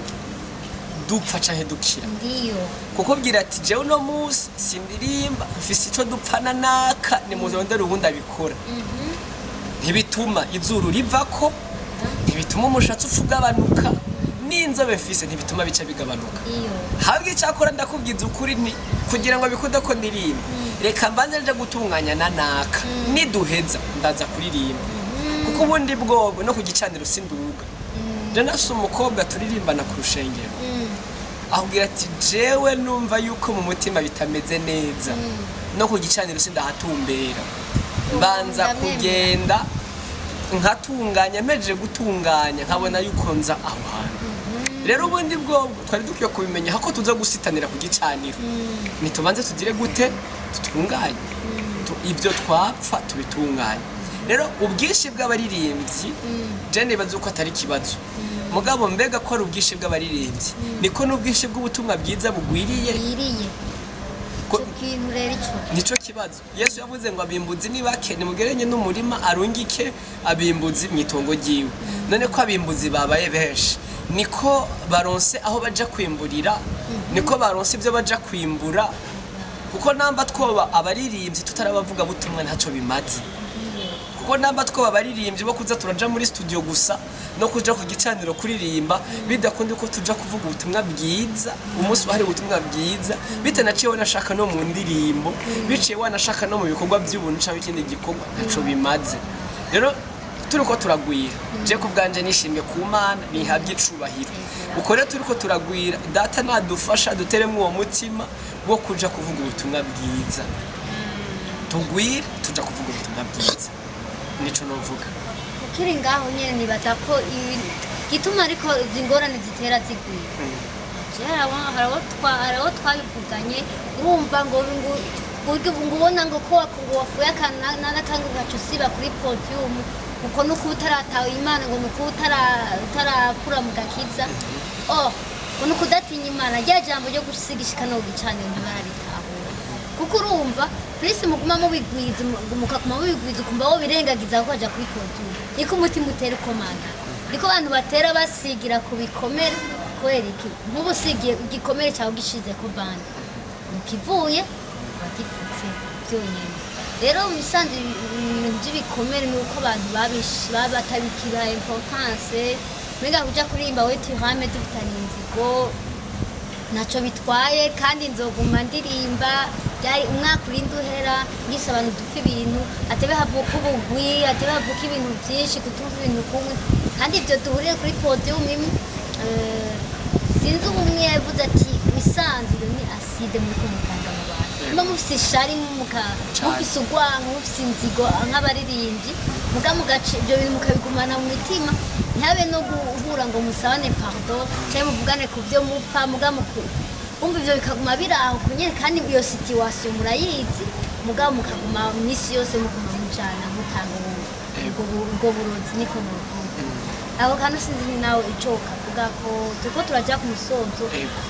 dupfa canke dukira ndiyo kuko bwira ati je uno munsi sindirimba ufise ico dupfana naka ni muzondera ubundi abikora ntibituma izuru rivako ntibituma umushatsi ugabanuka n'inzobe fise ntibituma bica bigabanuka habwe cyakora ndakubwiza ukuri ni kugira ngo bikuda ko ndirimba reka mbanze nje gutunganya nanaka niduheza ndaza kuririmba kuko ubundi bwogo no kugicanira sinduga je nase umukobwa turirimbana ku rushengero ahubwira ati jewe numva yuko mu mutima bitameze neza no kugicanira sindahatumbera mbanza kugenda nkatunganya meje gutunganya nkabona yuko nza aho hantu rero ubundi bwo twari dukwiye kubimenya hako tuza gusitanira ku gicaniro nitubanze tugire gute tutunganye ibyo twapfa tubitunganye rero ubwishi bw'abaririmbyi je nibaza uko atari kibazo mugabo mbega ko ari ubwishi bw'abaririmbyi niko n'ubwishi bw'ubutumwa bwiza bugwiriye nico kibazo Yesu yavuze ngo abimbuzi nibake nimugerenye n'umurima arungike abimbuzi mwitongo giwe none ko abimbuzi babaye benshi niko baronse aho baja kwimburira niko baronse ibyo baja kwimbura kuko namba twoba abaririmbyi tutarabavuga butumwa ntaco bimaze kuko namba twoba abaririmbyi bo kuza turaja muri studio gusa no kuja ku gicaniro kuririmba bidakundi ko tuja kuvuga ubutumwa bwiza umunsi wahari ubutumwa bwiza bitanaciye wanashaka no mu ndirimbo biciye wanashaka no mu bikorwa by'ubuntu cyangwa ikindi gikorwa ntaco bimaze rero turiko turagwira je kubganje nishimye ku Mana nihabye icubahiro uko rero turiko turagwira data nadufasha duteremwe uwo mutima wo kuja kuvuga ubutumwa bwiza tugwira tuja kuvuga ubutumwa bwiza nico novuga ukiri ngaho nyene nibaza ko gituma ariko zingorane zitera zigwira haraho twabivuganye urumva ngo ubona ngo ko wafuye akantu gacu usiba kuri podium uko nuko utaratawe Imana ngo nuko utarakura mu gakiza ngo nuko udatinya Imana rya jambo ryo gusigisha no gicaniro ntibarabitahura kuko urumva Kristo muguma mubigwiza mukakuma mubigwiza kumva wo birengagiza ko aja kuri podium niko umutima utera ukomanda niko abantu batera basigira kubikomera kwera iki nk'ubusigiye igikomere cyawe gishize ko bande mukivuye bagifutse byonyine rero musanze ibintu by'ibikomere ni uko abantu batabikira importance mbega kuja kuririmba we Tirame dufitanye inzigo ntacyo bitwaye kandi nzoguma ndirimba byari umwaka urindi uhera ngise abantu dupfa ibintu atebe havuka ubugwi atebe havuka ibintu byinshi kutumva ibintu kumwe kandi ibyo duhuriye kuri podium imwe sinzi umwe yavuze ati wisanzire ni acide muri kumutanga mu bantu mba mufise ishari mufise urwango mufise inzigo nk'abaririmbyi muga mugace ibyo bintu mukabigumana mu mitima ntihabe no guhura ngo musabane pardon cyangwa muvugane ku byo mupfa muga umva ibyo bikaguma biraho kunyere kandi iyo situation murayizi muga mukaguma misi yose muguma mujana mutanga ubwo burozi niko muvuga aho kandi sinzi nawe ico kavuga ko tuko turaja ku musozo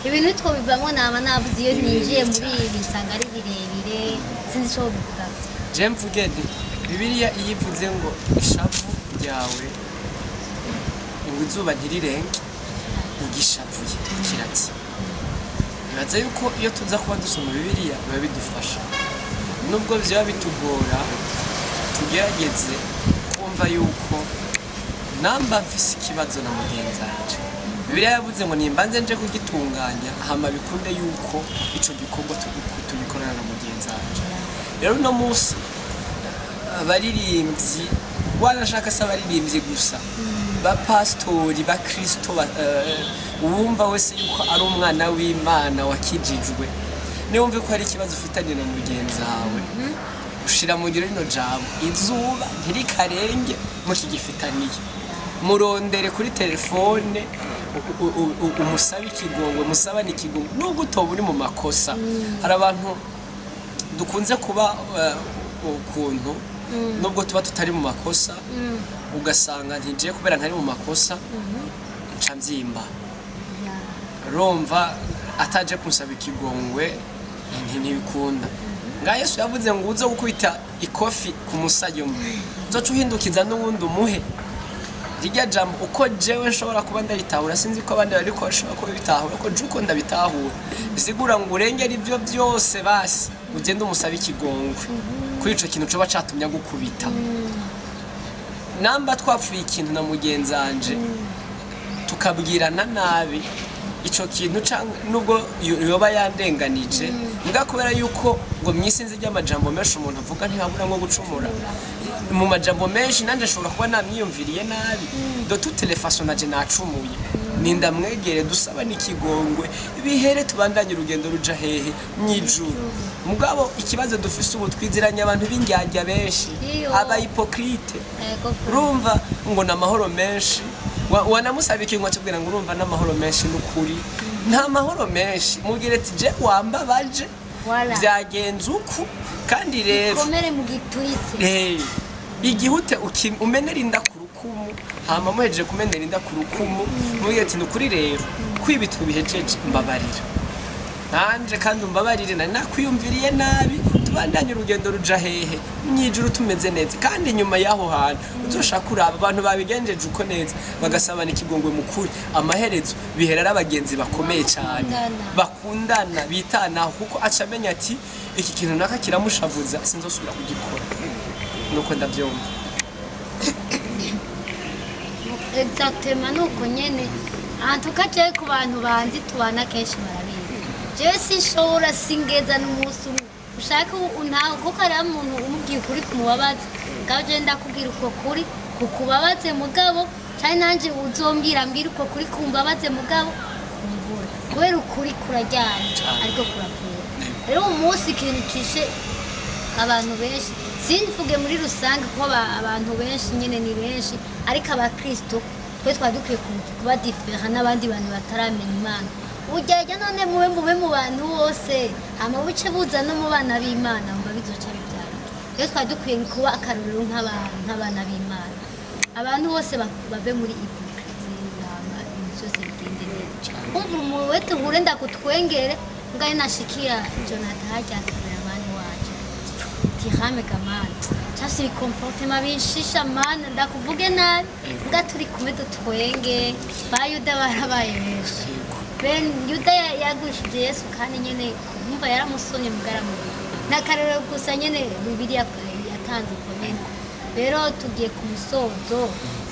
ibintu two bivamwo naba navuze iyo ninjiye muri ibi nsanga ari birebire sinzi ico bivuga je mvuge nti Bibiliya iyivuze ngo ishavu ryawe izuba ntirirenge ugishavuye kiratsi bibaza yuko iyo tuza kuba dusoma Bibiliya biba bidufasha nubwo byaba bitugora tugerageze kumva yuko namba mfise ikibazo na mugenzi wanje Bibiliya yavuze ngo nimbanze nje kugitunganya hama bikunde yuko ico gikorwa tubikorana na mugenzi wanje rero no musi abaririmbyi wanashaka se abaririmbyi gusa ba pastori ba Kristo uwumva wese yuko ari umwana w'Imana wakijijwe niwumve ko hari ikibazo ufitanye na mugenzi wawe ushira mu ngiro rino jambo izuba ntirikarenge mukigifitaniye murondere kuri telefone umusabe ikigongwe musabane ikigongwe nubwo utoba uri mu makosa hari abantu dukunze kuba ukuntu nubwo tuba tutari mu makosa ugasanga ntigiye kubera ntari mu makosa nca mbyimba romva ataje kunsaba ikigongwe ntibikunda nga Yesu yavuze ngo uzo gukubita ikofi ku musayo uzoca uhindukiza n'ubundi umuhe rijya jambo uko jewe nshobora kuba ndabitahura sinzi ko abandi bariko bashobora kuba bitahura ko je uko ndabitahura bisigura ngo urengera ibyo byose basi ugende umusaba ikigongwe kuri ico kintu coba catumya gukubita namba twapfuye ikintu na mugenzi wanje tukabwirana nabi ico kintu nubwo yoba yandenganije mbwa kubera yuko ngo mwisinzi ry'amajambo menshi umuntu avuga ntihabura ngo gucumura mu majambo menshi nanje nshobora kuba namwiyumviriye nabi do toutes les façons naje nacumuye ninda mwegere dusaba n'ikigongwe bihere tubandanye urugendo ruja hehe mwijuru mugabo ikibazo dufise ubu twiziranye abantu b'ingyarya benshi aba hypocrite urumva ngo namahoro menshi wanamusaba ikintu cyubwira ngo urumva namahoro menshi n'ukuri nta mahoro menshi mugire ati je wamba baje byagenze uku kandi rero komere mu gituritse igihute umenera inda ku rukumu hama muhejeje kumenera inda ku rukumu mugire ati n'ukuri rero kwibitwa bihejeje mbabarira nanje kandi umbabarire nari nakwiyumviriye nabi tubandanye urugendo ruja hehe mwijuru tumeze neza kandi nyuma yaho hantu uzoshaka kuraba abantu babigenjeje uko neza bagasabana ikigongwe mukuri amaherezo bihera abagenzi bakomeye cyane bakundana bitanaho kuko acamenya ati iki kintu naka kiramushavuza sinzosubira kugikora nuko ndabyumva exactement nuko nyene antukaje ku bantu banzi tubana kenshi barabizi jewe sinshobora singeza n'umunsi ushaka untaho kuko ari umuntu umubwiye ukuri kumubabaza ngaho je ndakubwira uko kuri kukubabaze mugabo cyane nanje uzombwira mbwira uko kuri kumbabaze mugabo umvura kubera ukuri kurajyana ariko kuravura rero umunsi ikintu cishe abantu benshi sinvuge muri rusange ko abantu benshi nyene ni benshi ariko abakristo twe twadukwiye kuba different n'abandi bantu bataramenya Imana ujyaje none mube mu bantu bose hama buce buza no mu bana b'Imana mba bizoca bibyara iyo twadukwiye kuba akaruriro nk'abana b'Imana abantu bose bave muri hypocrisie hama byose bigende neza umva umuntu wese uhure ndakutwengere ngaye nashikia Jonathan hajya cameraman wacu Tirame kamana cyasi comportement bishisha mana ndakuvuge nabi nga turi kumwe dutwenge bayuda barabaye benshi Ben Yuda yagushije Yesu kandi nyene umva yaramusonye mugara mu n'akarero gusa nyene Bibiliya yatandukanye rero tugiye ku musozo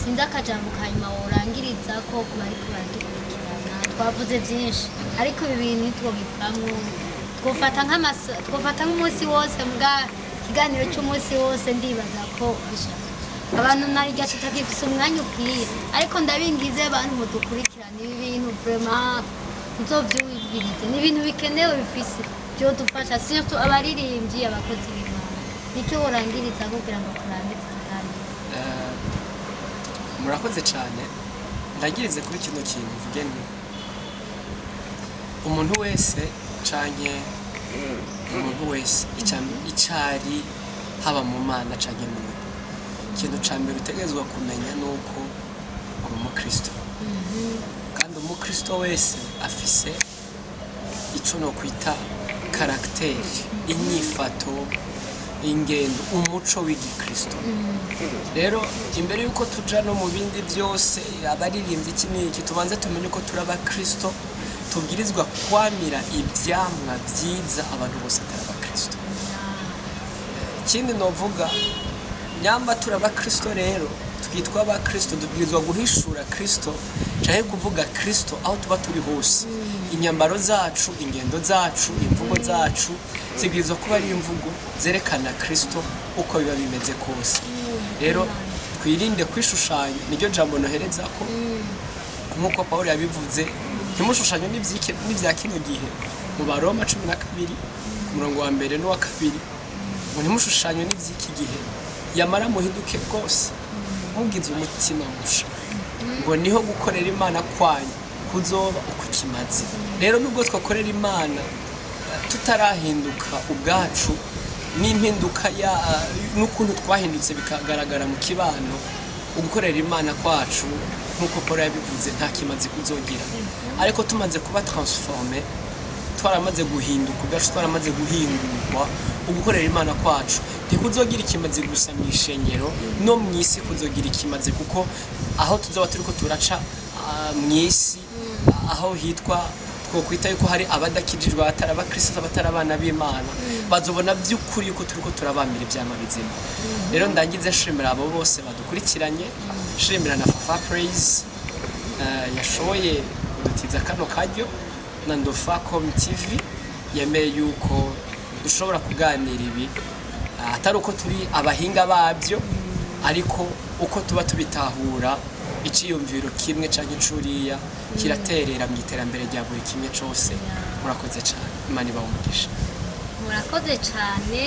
sinzi akajambo kanyuma worangiriza ko kuba ariko baradukurikirana twavuze byinshi ariko ibi bintu ntitwobivamwo twofata nk'umunsi wose mbwa ikiganiro cy'umunsi wose ndibaza ko bishaka abantu narijya tutakifise umwanya ukwiye ariko ndabingize abantu mudukurikirana ibi bintu vraiment nzovyubirize ni ibintu bikenewe bifise byo dufasha surtout abaririmbyi abakozi b'Imana nicyo worangiriza kugira ngo turangize ikiganiro. Murakoze cyane ndagirize kuri kino kintu mvuge nti umuntu wese canke umuntu wese icari haba mu Mana canke mu muntu ikintu ca mbere utegerezwa kumenya nuko uri umukristo kandi umukristo wese afise ico no kwita karagiteri inyifato ingendo umuco w'igikristo rero imbere yuko tuja no mu bindi byose abaririmbyi iki n'iki tubanze tumenye uko turi abakristo tubwirizwa kwamira ibyamwa byiza abantu bose atari abakristo. Ikindi novuga nyamba turi abakristo rero twitwa abakristo dubwirizwa guhishura kristo canke kuvuga kristo aho tuba turi hose inyambaro zacu ingendo zacu imvugo zacu zibwirizwa kuba ari imvugo zerekana kristo uko biba bimeze kose rero twirinde kwishushanya niryo jambo nohereza ko nkuko Pawulo yabivuze ntimushushanye n'ivya kino gihe mu Baroma 12 ku murongo wa mbere n'uwa kabiri ngo ntimushushanye n'ivy'iki gihe yamara muhinduke rwose mugize umutima musha ngo niho gukorera Imana kwanyu kuzoba uko kimaze rero nubwo twakorera Imana tutarahinduka ubwacu n'impinduka n'ukuntu twahindutse bikagaragara mu kibano ugukorera Imana kwacu nkuko Paul yabivuze nta kimaze kuzogira ariko tumaze kuba transformé twaramaze guhinduka ubwacu twaramaze guhingurwa ugukorera Imana kwacu ntikuzogira ikimaze gusa mu ishengero no mu isi kuzogira ikimaze kuko aho tuzoba turiko turaca mu isi aho hitwa twokwita yuko hari abadakijijwe abatari abakristo abatari abana b'Imana bazobona by'ukuri yuko turiko turabamira ivyama bizima rero ndangize nshimira abo bose badukurikiranye nshimira na Fafa Praise yashoboye kudutiza kano karyo na Ndofacom TV yemeye yuko dushobora kuganira ibi atari uko turi abahinga babyo ariko uko tuba tubitahura iciyumviro kimwe canke curiya kiraterera mu iterambere rya buri kimwe cose murakoze cyane Imana ibawumugisha. Murakoze cyane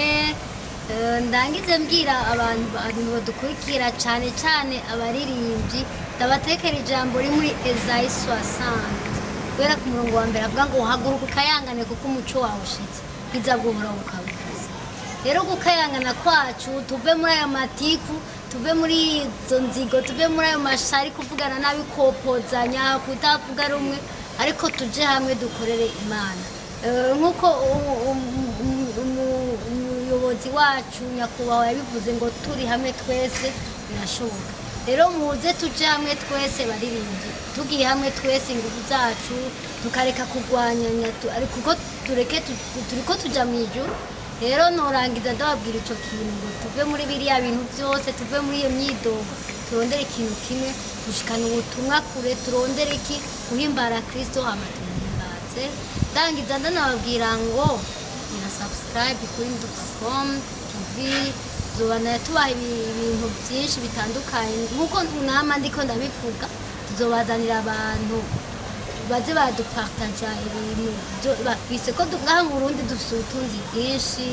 ndangize mbwira abantu badukurikira cyane cyane abaririmbyi ndabatekera ijambo ri muri Esayi 60 kubera ku murongo wa mbere avuga ngo haguruka ukayangane kuko umuco wawe ushitse biza guhora ukabukaza rero gukayangana kwacu tuve muri aya matiku tuve muri izo nzigo tuve muri ayo mashari kuvugana nabi kopozanya kutavuga rumwe ariko tuje hamwe dukorere Imana nkuko umuyobozi wacu nyakubahwa yabivuze ngo turi hamwe twese birashoboka rero muze tuje hamwe twese baririmbyi tugiye hamwe twese ingufu zacu tukareka kurwanyanya ariko kuko turiko tuja mu ijuru rero norangiza ndababwira ico kintu ngo tuve muri biriya bintu byose tuve muri iyo myidogo turondere ikintu kimwe dushikana ubutumwa kure turondere iki guhimbara Kristo amatunimbaze ndangiza ndanababwira ngo na subscribe kuri Ndofacom TV zobana tubaha ibintu byinshi bitandukanye nkuko nama ndiko ndabivuga tuzobazanira abantu baze badupartaja ibintu bafise ko ngaha mu Burundi dufise ubutunzi bwinshi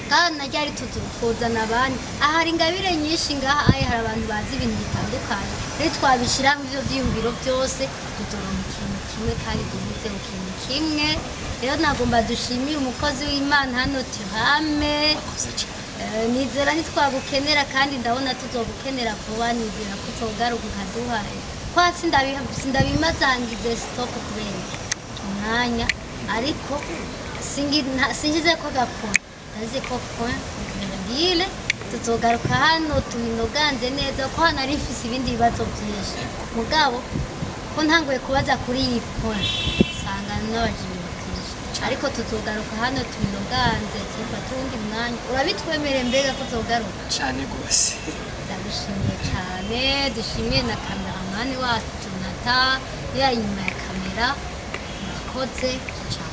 kandi najyari tuzozana abandi ahari ingabire nyinshi ngaha hari abantu bazi ibintu bitandukanye rero twabishira mu byo byiyumviro byose tuzoronka ikintu kimwe kandi duhuze mu kintu kimwe rero nagomba dushimire umukozi w'Imana hano Tuhame nizera ntitwagukenera kandi ndabona tuzogukenera vuba nizera ko uzogaruka ukaduhaye kwatsi ndabimazangize stop kubera umwanya ariko singize ko gakora ndazi ko bile tuzogaruka hano tubinoganze neza ko hano ari ifise ibindi bibazo byinshi mugabo ko ntanguye kubaza kuri iyi point sanga n'abajije byinshi ariko tuzogaruka hano tubinoganze tufate uwundi mwanya urabitwemereye mbega ko uzogaruka cyane rwose. ndagushimiye cyane dushimiye na kameramani wacu Jonathan ya inyuma ya kamera murakoze cyane.